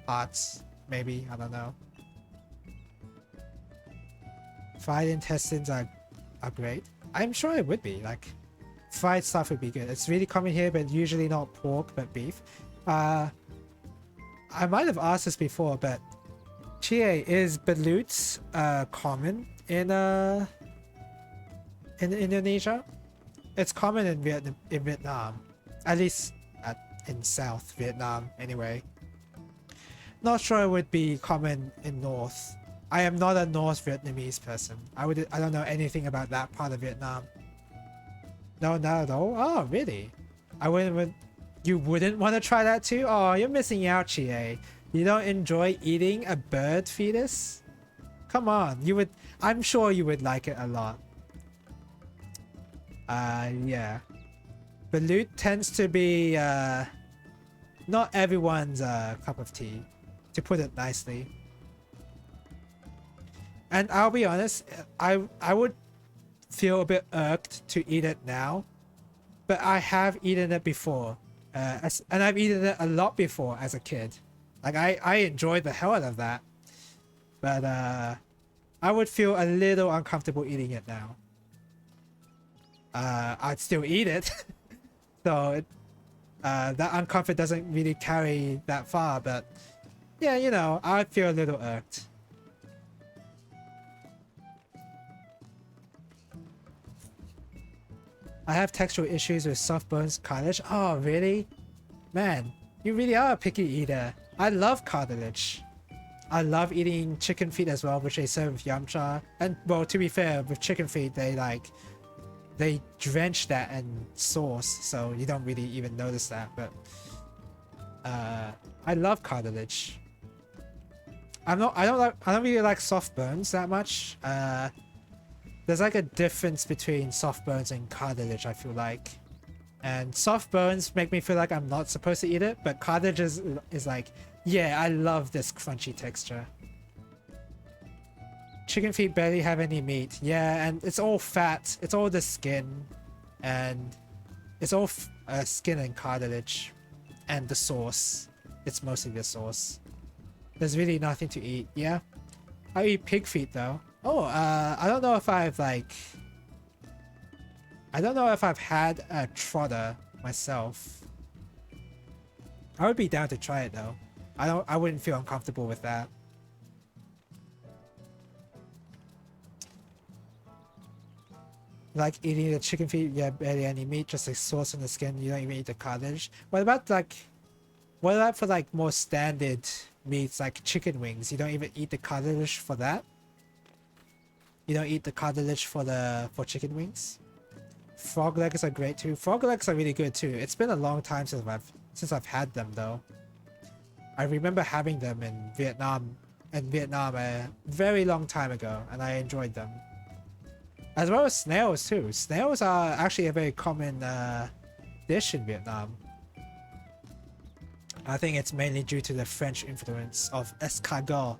parts. Maybe, I don't know. Fried intestines are great. I'm sure it would be. Like, fried stuff would be good. It's really common here, but usually not pork, but beef. I might have asked this before, but Chie, is balut common in Indonesia? It's common in Vietnam, at least in South Vietnam, anyway. Not sure it would be common in North. I am not a North Vietnamese person. I don't know anything about that part of Vietnam. No, not at all. Oh, really? You wouldn't want to try that too? Oh, you're missing out, Chie. You don't enjoy eating a bird fetus? Come on, you would. I'm sure you would like it a lot. Yeah. Balut tends to be not everyone's cup of tea, to put it nicely. And I'll be honest, I would feel a bit irked to eat it now, but I have eaten it before, and I've eaten it a lot before as a kid. Like, I enjoyed the hell out of that, but I would feel a little uncomfortable eating it now. I'd still eat it, so that uncomfort doesn't really carry that far, but yeah, you know, I'd feel a little irked. I have textural issues with soft bones cartilage. Oh, really? Man, you really are a picky eater. I love cartilage. I love eating chicken feet as well, which they serve with yum cha. And, well, to be fair, with chicken feet, they drench that in sauce, so you don't really even notice that, but I love cartilage. I don't really like soft bones that much. There's like a difference between soft bones and cartilage, I feel like. And soft bones make me feel like I'm not supposed to eat it, but cartilage is like, yeah, I love this crunchy texture. Chicken feet barely have any meat. Yeah, and it's all fat. It's all the skin. And it's all skin and cartilage. And the sauce. It's mostly the sauce. There's really nothing to eat. Yeah. I eat pig feet though. Oh, I don't know if I've like... I don't know if I've had a trotter myself. I would be down to try it though. I wouldn't feel uncomfortable with that. Like eating the chicken feet, yeah, barely any meat, just like sauce on the skin. You don't even eat the cartilage. What about for like more standard meats like chicken wings? You don't even eat the cartilage for that? You don't eat the cartilage for chicken wings? Frog legs are great too. Frog legs are really good too. It's been a long time since I've had them though. I remember having them in Vietnam a very long time ago, and I enjoyed them. As well as snails too. Snails are actually a very common dish in Vietnam. I think it's mainly due to the French influence of escargot.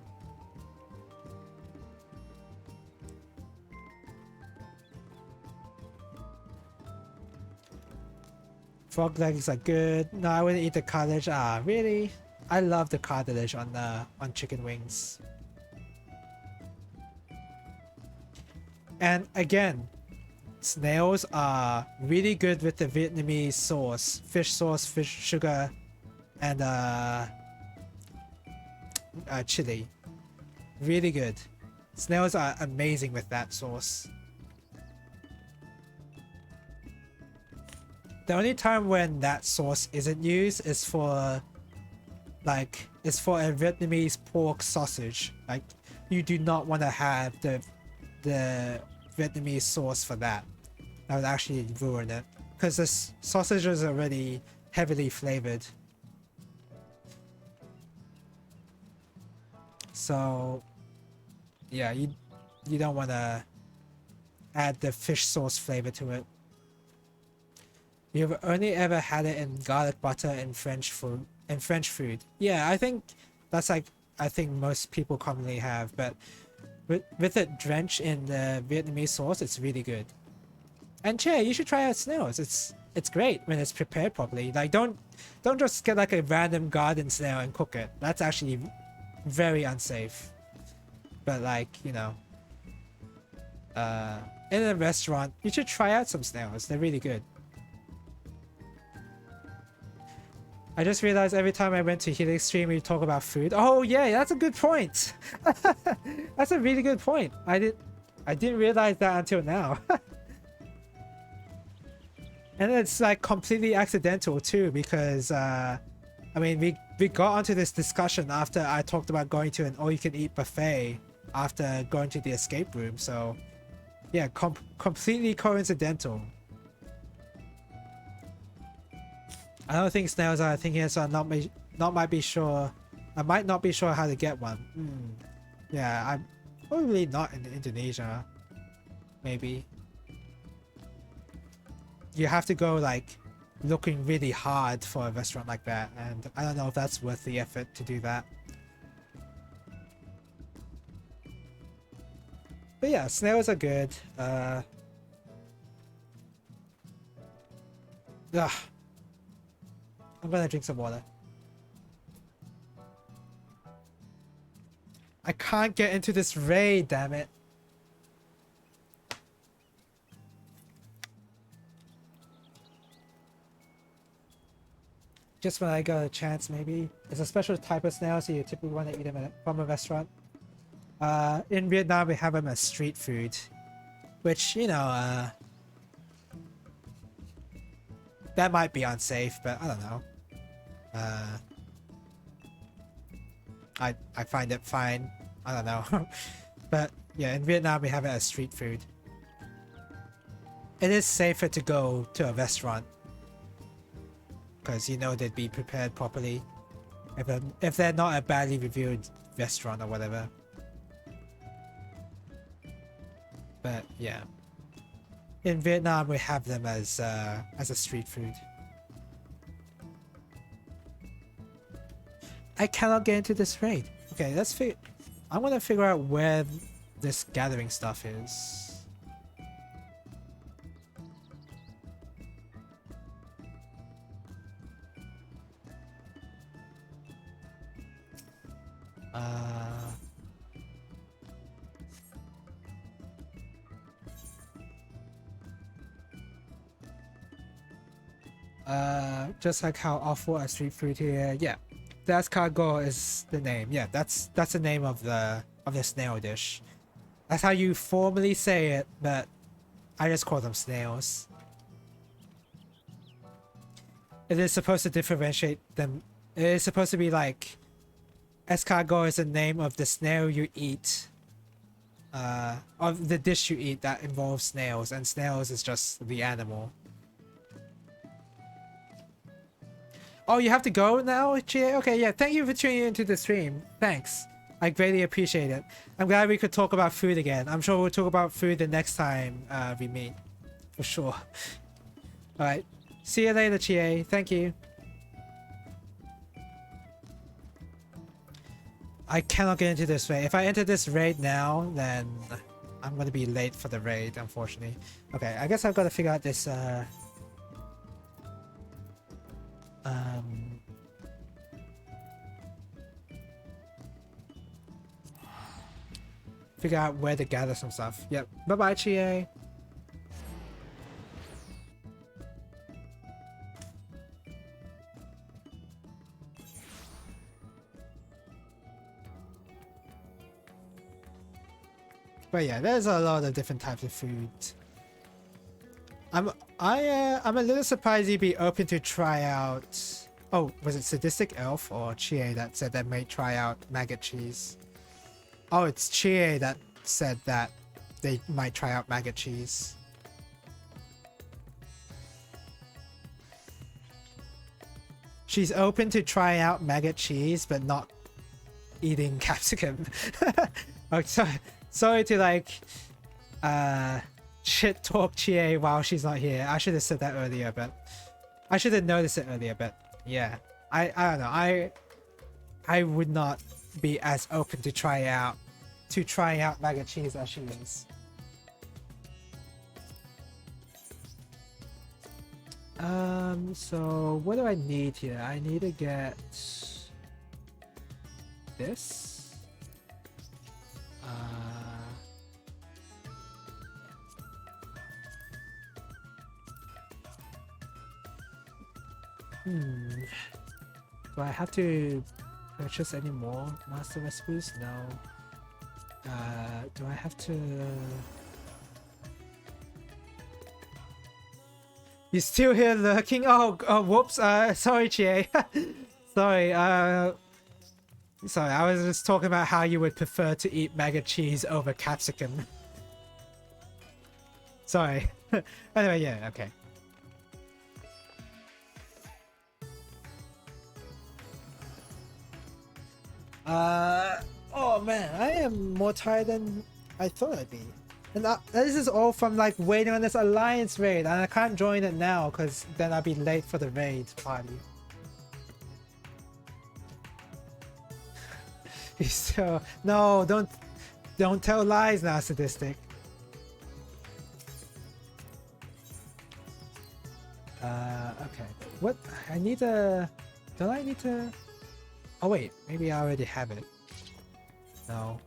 Frog legs are good. No, I wouldn't eat the cartilage. Ah, really? I love the cartilage on chicken wings. And again, snails are really good with the Vietnamese sauce, fish sugar, and chili. Really good. Snails are amazing with that sauce. The only time when that sauce isn't used is for a Vietnamese pork sausage. Like, you do not want to have the Vietnamese sauce for that. That would actually ruin it, because the sausage is already heavily flavored. So yeah, you don't want to add the fish sauce flavor to it. You've only ever had it in garlic butter and French food. Yeah, I think that's like, I think most people commonly have, but with it drenched in the Vietnamese sauce, it's really good. And Che, you should try out snails. It's great when it's prepared properly. Like, don't just get like a random garden snail and cook it. That's actually very unsafe. But like, you know, in a restaurant, you should try out some snails. They're really good. I just realized every time I went to Helix stream, we talk about food. Oh yeah, that's a good point. That's a really good point. I didn't realize that until now. And it's like completely accidental too, because I mean, we got onto this discussion after I talked about going to an all-you-can-eat buffet after going to the escape room. So yeah, completely coincidental. I don't think snails are a thing here, so I might be sure. I might not be sure how to get one. Yeah, I'm probably not in Indonesia. Maybe. You have to go like looking really hard for a restaurant like that, and I don't know if that's worth the effort to do that. But yeah, snails are good. Ugh. I'm gonna drink some water. I can't get into this raid, damn it. Just when I got a chance, maybe. It's a special type of snail, so you typically want to eat them from a restaurant. In Vietnam, we have them as street food, which, you know, that might be unsafe, but I don't know. I find it fine. I don't know. But yeah, in Vietnam we have it as street food. It is safer to go to a restaurant, because you know they'd be prepared properly. If they're not a badly reviewed restaurant or whatever. But yeah, in Vietnam we have them as a street food. I cannot get into this raid. Okay, let's figure. I'm gonna figure out where this gathering stuff is. Just like how awful a street food here. Yeah, escargot is the name. Yeah, that's the name of the snail dish. That's how you formally say it, but I just call them snails. It is supposed to differentiate them. It is supposed to be like escargot is the name of the snail you eat, of the dish you eat that involves snails, and snails is just the animal. Oh, you have to go now, Chie? Okay, yeah, thank you for tuning into the stream. Thanks. I greatly appreciate it. I'm glad we could talk about food again. I'm sure we'll talk about food the next time we meet. For sure. Alright. See you later, Chie. Thank you. I cannot get into this raid. If I enter this raid now, then I'm gonna be late for the raid, unfortunately. Okay, I guess I've got to figure out this figure out where to gather some stuff. Yep. Bye bye, Chie. But yeah, there's a lot of different types of food. I'm a little surprised you'd be open to try out. Oh, was it Sadistic Elf or Chie that said they may try out maggot cheese? Oh, it's Chie that said that they might try out maggot cheese. She's open to try out maggot cheese, but not eating capsicum. Oh, sorry to like shit talk Chie while she's not here. I should have said that earlier, but I should have noticed it earlier, but yeah. I don't know. I would not be as open to try out maggot cheese as she is. So what do I need here? I need to get this. Do I have to purchase any more master recipes? No. Do I have to... You still here lurking? Oh, whoops. Sorry, Chie. Sorry, sorry, I was just talking about how you would prefer to eat maggot cheese over capsicum. Sorry. Anyway, yeah, okay. Oh man, I am more tired than I thought I'd be. And this is all from like waiting on this alliance raid, and I can't join it now because then I'll be late for the raid party. You still... No, don't tell lies now, Sadistic. Okay. What? I need a... Don't I need to... Oh wait, maybe I already have it. No.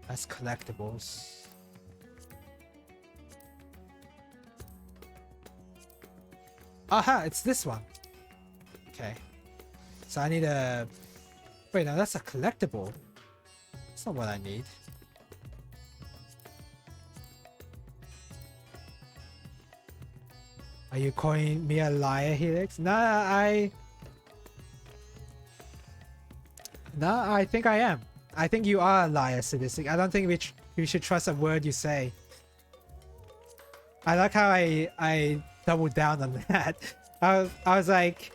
That's collectibles. Aha, it's this one. Okay. So I need a... Wait, no, that's a collectible. That's not what I need. Are you calling me a liar, Helix? Nah, I think I am. I think you are a liar, Sadistic. I don't think we should trust a word you say. I like how I doubled down on that. I was like,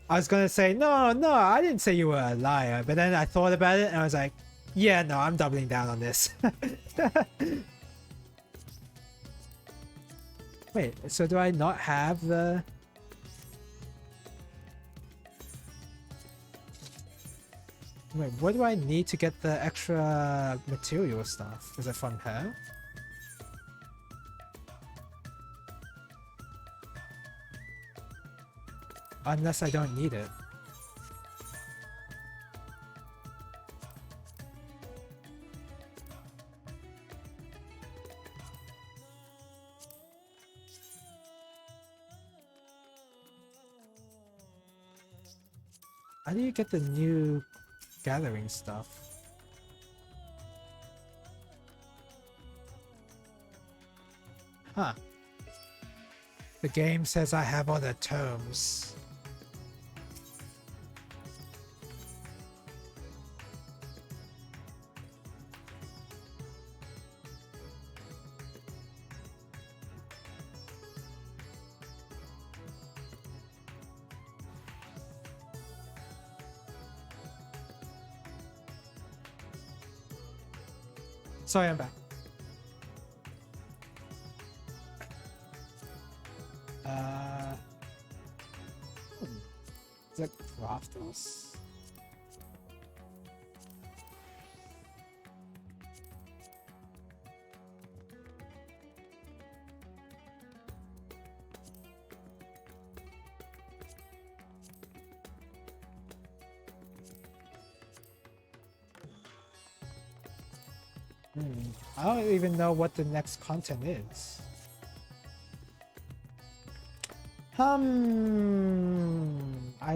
I was gonna say, no, no, I didn't say you were a liar, but then I thought about it and I was like, yeah, no, I'm doubling down on this. Wait, so do I not have the... Wait, what do I need to get the extra material stuff? Is it from her? Unless I don't need it. How do you get the new gathering stuff? Huh. The game says I have all the terms. Sorry, I'm back. Is it crafters? I don't even know what the next content is. I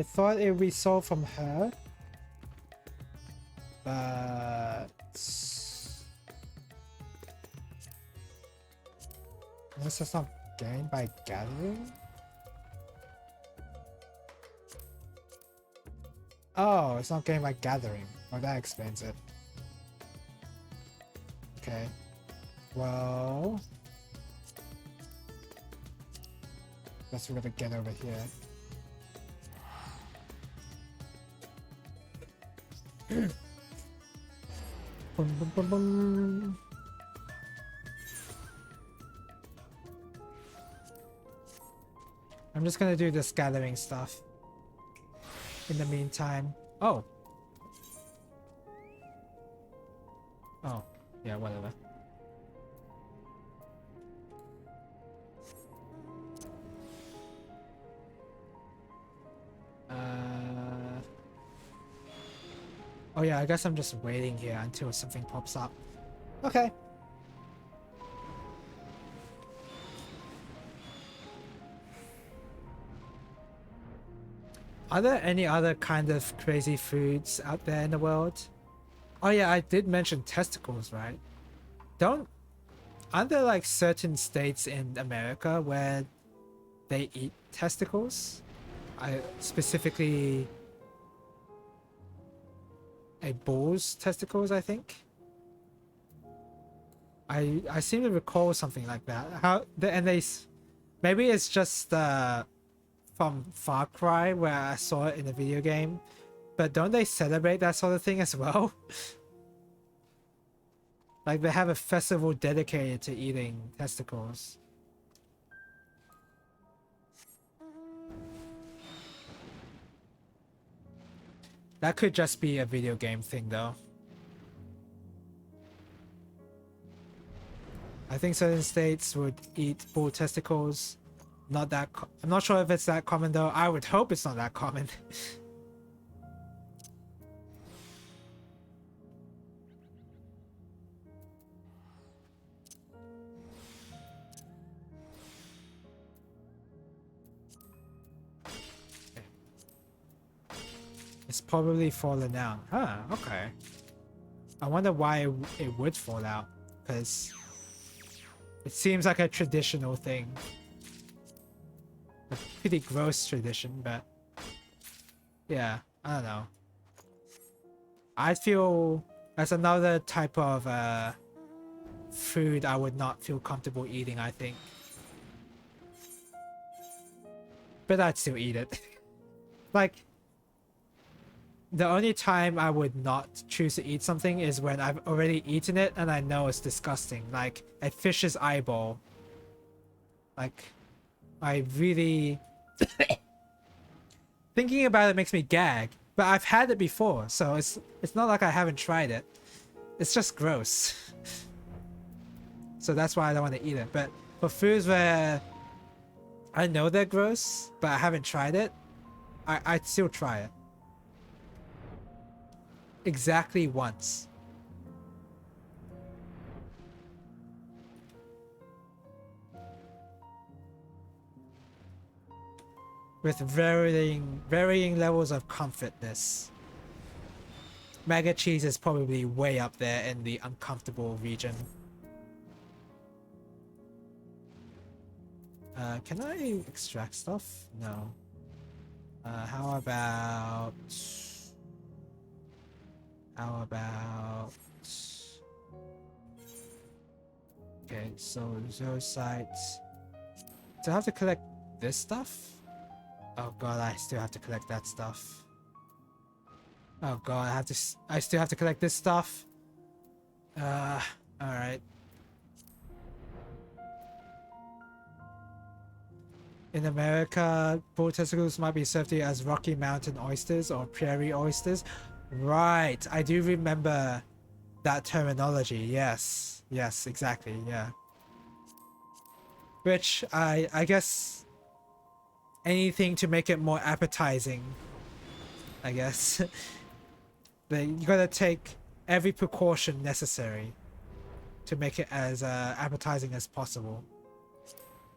thought it would be sold from her, but unless it's not gained by gathering. Oh, it's not gained by gathering. Oh, that explains it. Okay. Well, let's sort of get over here. Boom, boom, boom, boom. I'm just gonna do this gathering stuff in the meantime. Oh. Oh, yeah, whatever. Oh yeah, I guess I'm just waiting here until something pops up. Okay. Are there any other kind of crazy foods out there in the world? Oh yeah, I did mention testicles, right? Aren't there like certain states in America where they eat testicles? I specifically a bull's testicles, I think. I seem to recall something like that. Maybe it's just from Far Cry where I saw it in a video game, but don't they celebrate that sort of thing as well? Like they have a festival dedicated to eating testicles. That could just be a video game thing though. I think certain states would eat bull testicles. I'm not sure if it's that common though. I would hope it's not that common. It's probably fallen out. Huh, okay. I wonder why it would fall out, because it seems like a traditional thing. A pretty gross tradition, but yeah, I don't know. I feel that's another type of food I would not feel comfortable eating, I think. But I'd still eat it. Like, the only time I would not choose to eat something is when I've already eaten it and I know it's disgusting. Like a fish's eyeball. Like, I really... Thinking about it makes me gag. But I've had it before, so it's not like I haven't tried it. It's just gross. So that's why I don't want to eat it. But for foods where I know they're gross, but I haven't tried it, I'd still try it. Exactly once. With varying levels of comfortness. Maggot cheese is probably way up there in the uncomfortable region. Can I extract stuff? No. How about... Okay, so those sites. Do I have to collect this stuff? Oh god, I still have to collect that stuff. Oh god, I still have to collect this stuff. Alright. In America, bull testicles might be served here as Rocky Mountain oysters or prairie oysters. Right, I do remember that terminology. Yes, yes, exactly, yeah. Which I guess anything to make it more appetizing, I guess. But you gotta take every precaution necessary to make it as appetizing as possible.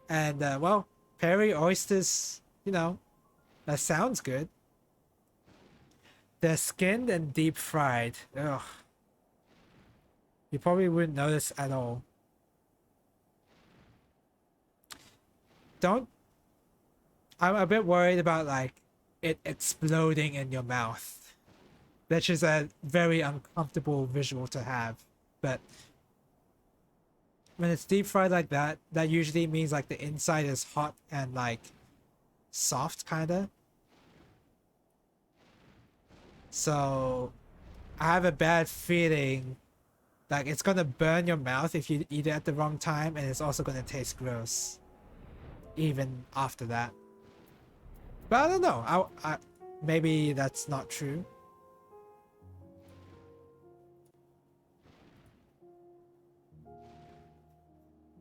And well, prairie oysters, you know, that sounds good. They're skinned and deep fried. Ugh. You probably wouldn't notice at all. I'm a bit worried about like it exploding in your mouth. Which is a very uncomfortable visual to have. But when it's deep fried like that, that usually means like the inside is hot and like soft kinda. So I have a bad feeling like it's gonna burn your mouth if you eat it at the wrong time, and it's also gonna taste gross even after that. But I don't know. Maybe that's not true.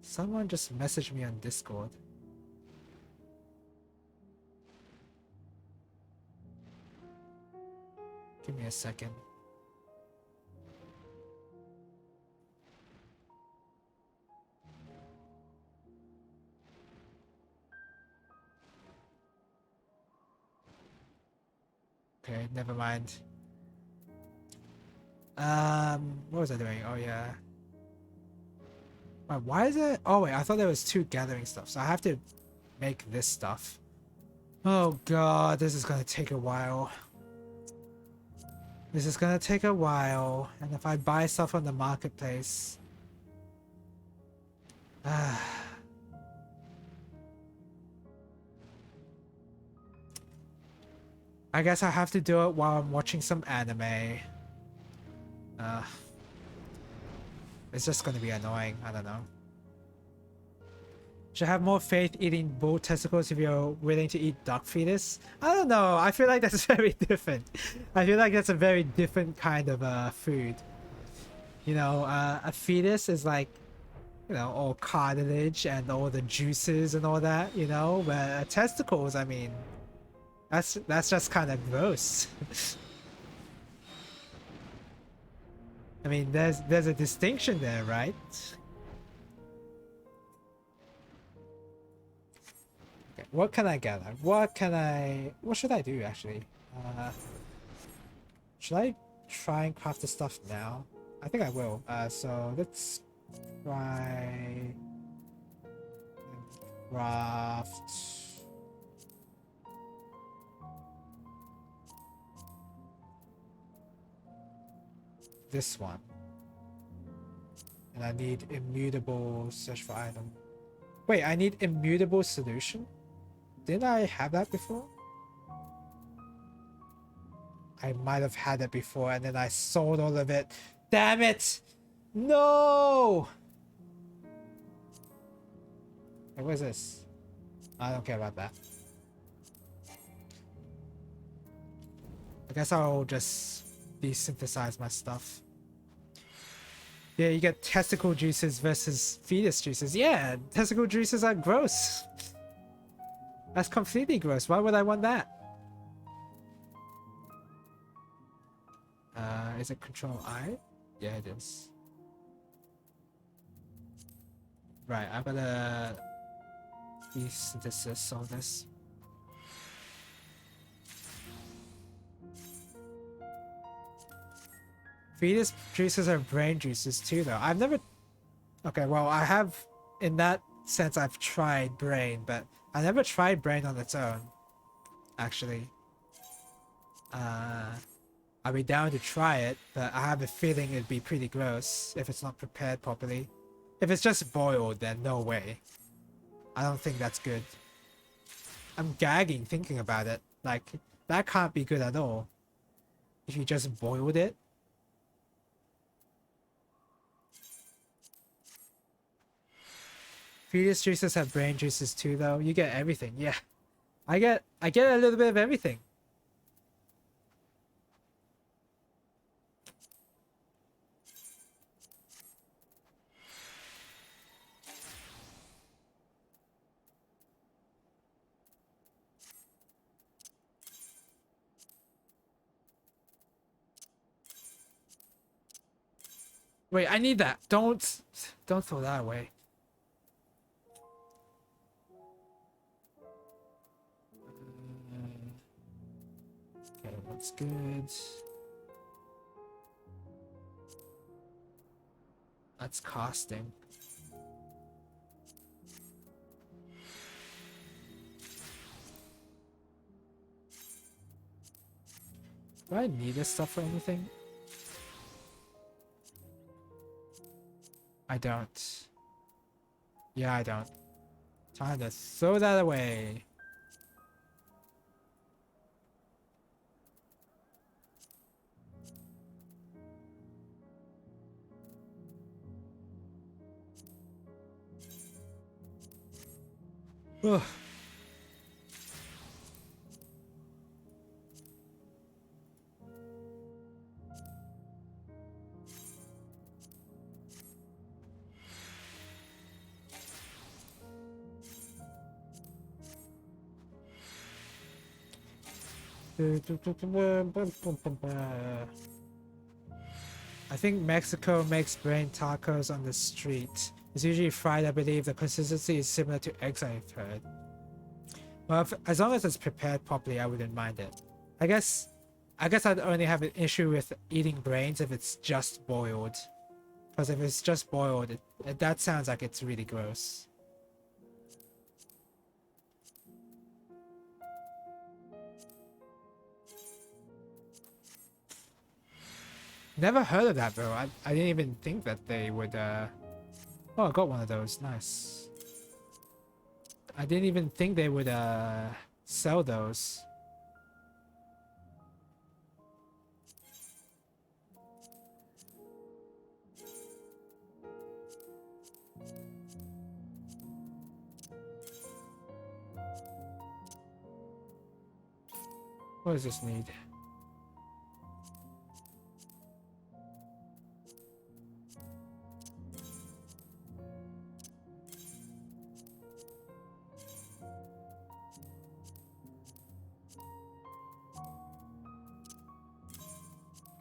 Someone just messaged me on Discord. Give me a second. Okay, never mind. What was I doing? Oh yeah. Wait, why is it? Oh wait, I thought there was two gathering stuff, so I have to make this stuff. Oh god, this is gonna take a while. This is gonna take a while, and if I buy stuff on the marketplace... I guess I have to do it while I'm watching some anime. It's just gonna be annoying, I don't know. Should have more faith eating bull testicles if you're willing to eat duck fetus? I don't know, I feel like that's very different. I feel like that's a very different kind of food. You know, a fetus is like, you know, all cartilage and all the juices and all that, you know? But testicles, I mean, that's just kind of gross. I mean, there's a distinction there, right? Okay, what can I gather? What should I do actually? Should I try and craft the stuff now? I think I will. So let's try and craft this one. And I need immutable search for item. Wait, I need immutable solution? Didn't I have that before? I might have had it before and then I sold all of it. Damn it! No! Hey, what is this? I don't care about that. I guess I'll just desynthesize my stuff. Yeah, you get testicle juices versus fetus juices. Yeah, testicle juices are gross. That's completely gross. Why would I want that? Is it Control I? Yeah, it is. Right, I'm gonna desynthesis all this. Fetus juices are brain juices too, though. I've never... Okay, well, I have... In that sense, I've tried brain, but I never tried brain on its own, actually. I'd be down to try it, but I have a feeling it'd be pretty gross if it's not prepared properly. If it's just boiled, then no way. I don't think that's good. I'm gagging thinking about it. Like, that can't be good at all. If you just boiled it. Fetus juices have brain juices too, though. You get everything. Yeah, I get a little bit of everything. Wait, I need that. Don't throw that away. Okay, that's good. That's casting. Do I need this stuff for anything? I don't. Yeah, I don't. Time to throw that away. Ugh. I think Mexico makes brain tacos on the street. It's usually fried, I believe. The consistency is similar to eggs, I've heard. Well, as long as it's prepared properly, I wouldn't mind it. I guess I'd only have an issue with eating brains if it's just boiled. Because if it's just boiled, that sounds like it's really gross. Never heard of that, bro. I didn't even think that they would, Oh, I got one of those. Nice. I didn't even think they would, sell those. What does this need?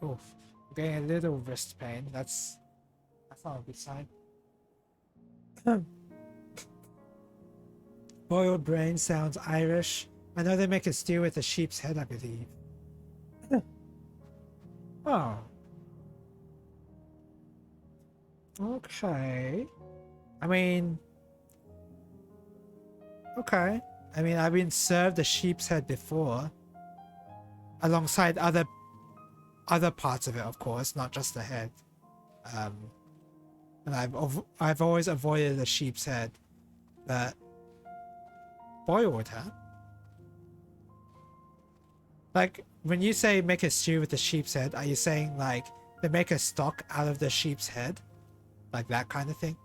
Oof. Getting a little wrist pain. That's not a good sign. Boiled brain sounds Irish. I know they make a stew with a sheep's head, I believe. Oh. Okay. I mean... Okay. I mean, I've been served a sheep's head before. Alongside other parts of it, of course, not just the head. And I've always avoided the sheep's head. But... Boiled, huh? Like, when you say make a stew with the sheep's head, are you saying like they make a stock out of the sheep's head? Like that kind of thing?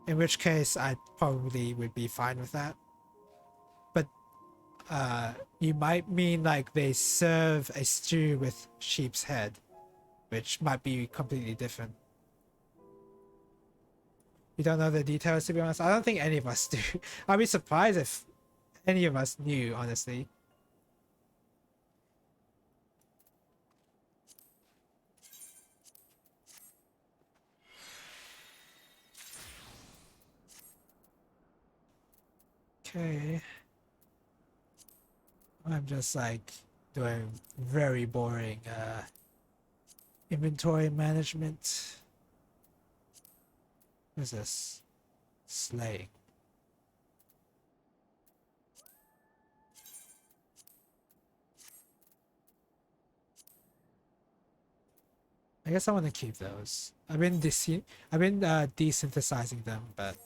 In which case, I probably would be fine with that. But you might mean like they serve a stew with sheep's head, which might be completely different. You don't know the details, to be honest? I don't think any of us do. I'd be surprised if any of us knew, honestly. Okay. I'm just like doing very boring inventory management. What is this? Slaying. I guess I want to keep those. I've been desynthesizing them, but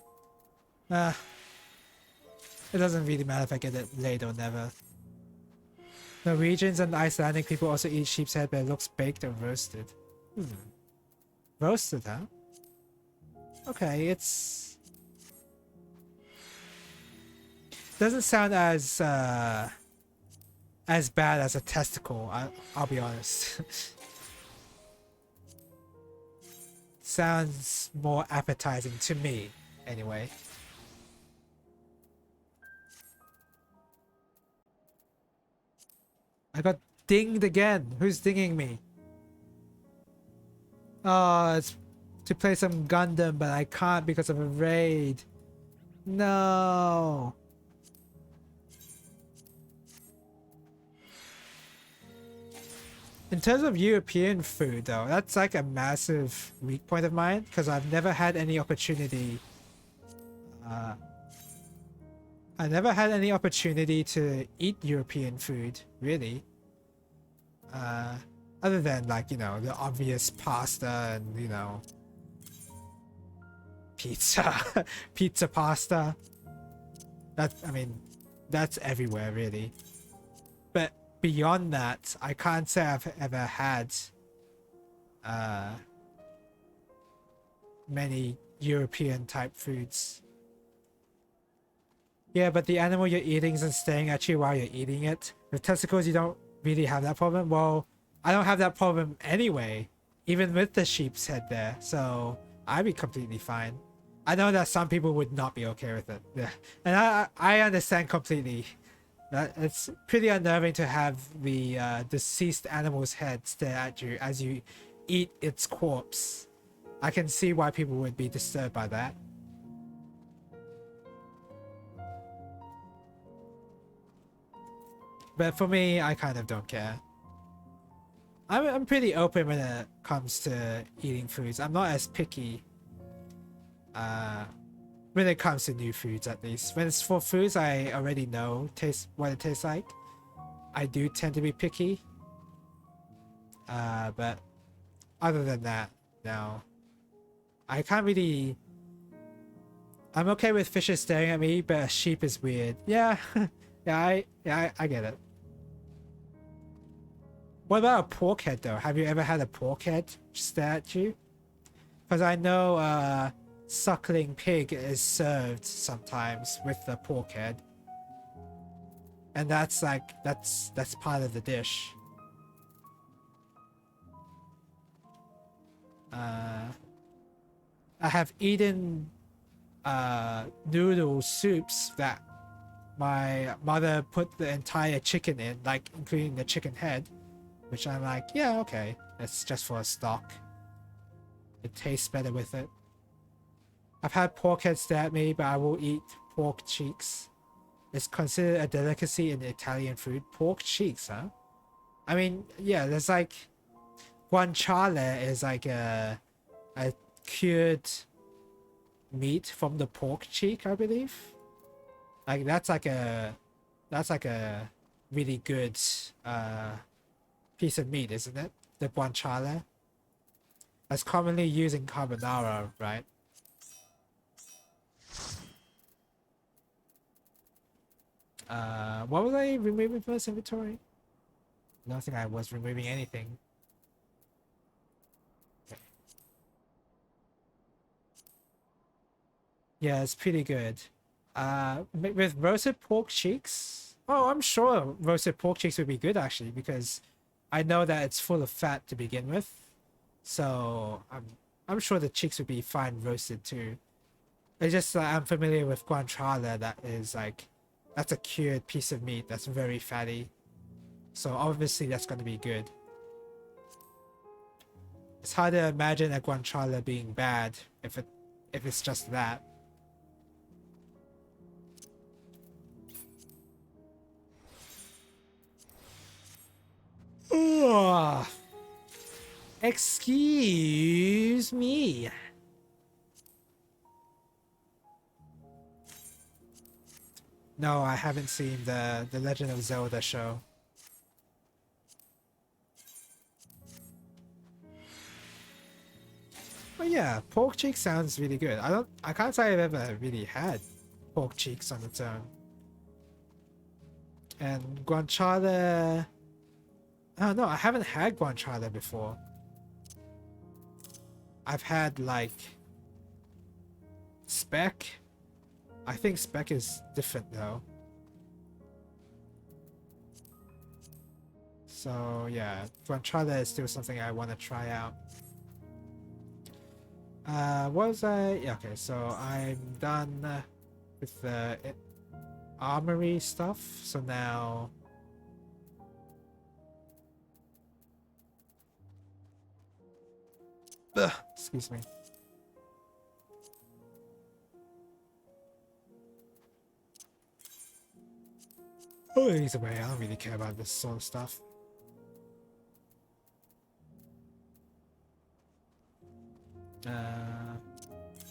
it doesn't really matter if I get it late or never. Norwegians and Icelandic people also eat sheep's head, but it looks baked or roasted. Roasted, huh? Okay, it's doesn't sound as bad as a testicle. I'll be honest. Sounds more appetizing to me, anyway. I got dinged again. Who's dinging me? Oh, it's to play some Gundam, but I can't because of a raid. No. In terms of European food, though, that's like a massive weak point of mine because I've never had any opportunity. I never had any opportunity to eat European food, really. Other than like, you know, the obvious pasta and, you know, pizza, pizza pasta. I mean, that's everywhere, really. But beyond that, I can't say I've ever had many European type foods. Yeah, but the animal you're eating isn't staring at you while you're eating it. With testicles, you don't really have that problem. Well, I don't have that problem anyway, even with the sheep's head there, so I'd be completely fine. I know that some people would not be okay with it. Yeah. And I understand completely. It's pretty unnerving to have the deceased animal's head stare at you as you eat its corpse. I can see why people would be disturbed by that. But for me, I kind of don't care. I'm pretty open when it comes to eating foods. I'm not as picky when it comes to new foods, at least. When it's for foods I already know what it tastes like, I do tend to be picky. But other than that, no. I can't really... I'm okay with fishes staring at me, but a sheep is weird. Yeah, I get it. What about a pork head, though? Have you ever had a pork head stare at you? Because I know suckling pig is served sometimes with the pork head, and that's like that's part of the dish. I have eaten noodle soups that my mother put the entire chicken in, like including the chicken head, which I'm like, yeah, okay, it's just for a stock. It tastes better with it. I've had pork heads stare at me, but I will eat pork cheeks. It's considered a delicacy in Italian food. Pork cheeks, huh? I mean, yeah, there's like guanciale is like a cured meat from the pork cheek, I believe. Like that's like a really good piece of meat, isn't it? The guanciale. That's commonly used in carbonara, right? What was I removing from this inventory? I don't think I was removing anything. Okay. Yeah, it's pretty good. With roasted pork cheeks. Oh, I'm sure roasted pork cheeks would be good actually, because I know that it's full of fat to begin with. So I'm sure the cheeks would be fine roasted too. It's just I'm familiar with guanciale that is like, that's a cured piece of meat that's very fatty. So obviously that's going to be good. It's hard to imagine a guanciale being bad if it's just that. Ugh. Excuse me. No, I haven't seen the Legend of Zelda show. But yeah, pork cheek sounds really good. I can't say I've ever really had pork cheeks on its own. And guanciale, oh no, I haven't had guanciale before. I've had like speck. I think speck is different though. So yeah, guanciale is still something I want to try out. What was I? Yeah, okay, so I'm done with the armory stuff. So now ugh, excuse me. Oh, either way, I don't really care about this sort of stuff.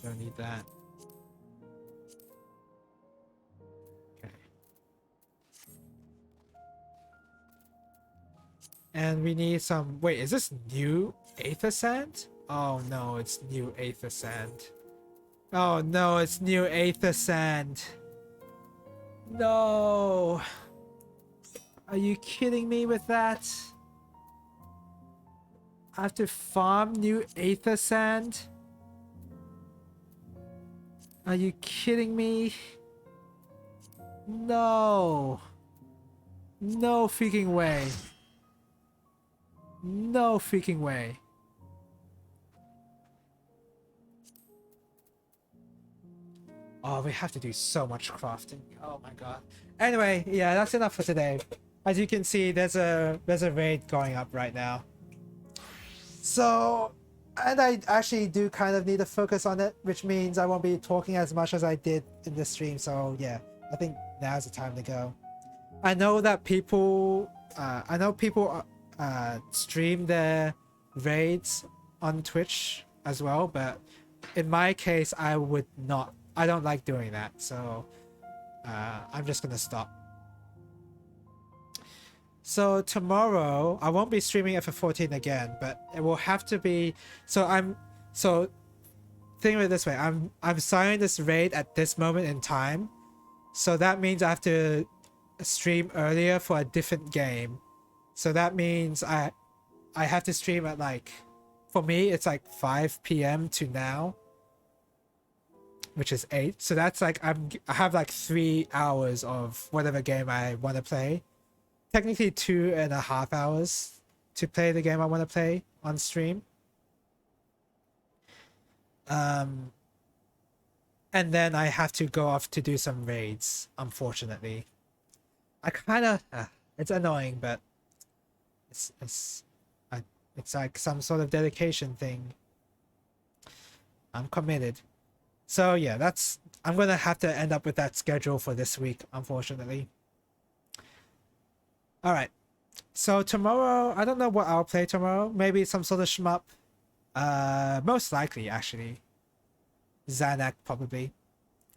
Don't need that. Okay. And we need some. Wait, is this new Aether Sand? Oh no, it's new Aether Sand. Oh no, it's new Aether Sand. No. Are you kidding me with that? I have to farm new Aether Sand? Are you kidding me? No. No freaking way. No freaking way. Oh, we have to do so much crafting. Oh my god. Anyway, yeah, that's enough for today. As you can see, there's a raid going up right now. So, and I actually do kind of need to focus on it, which means I won't be talking as much as I did in this stream. So yeah, I think now's the time to go. I know that people, stream their raids on Twitch as well, but in my case, I would not. I don't like doing that, so I'm just gonna stop. So tomorrow I won't be streaming FF14 again, but it will have to be. So think of it this way: I'm starting this raid at this moment in time, so that means I have to stream earlier for a different game. So that means I have to stream at like, for me it's like 5 p.m. to now, which is 8. So that's like I have like 3 hours of whatever game I want to play. Technically 2.5 hours to play the game I want to play on stream. And then I have to go off to do some raids, unfortunately. I kind of it's annoying, but it's like some sort of dedication thing. I'm committed. So yeah, I'm gonna have to end up with that schedule for this week, unfortunately. All right, so tomorrow, I don't know what I'll play tomorrow. Maybe some sort of shmup. Most likely actually Xanac probably,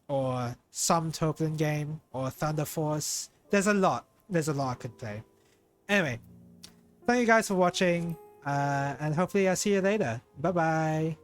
or some Toplin game, or Thunder Force. There's a lot I could play. Anyway, thank you guys for watching, and hopefully I'll see you later. Bye bye.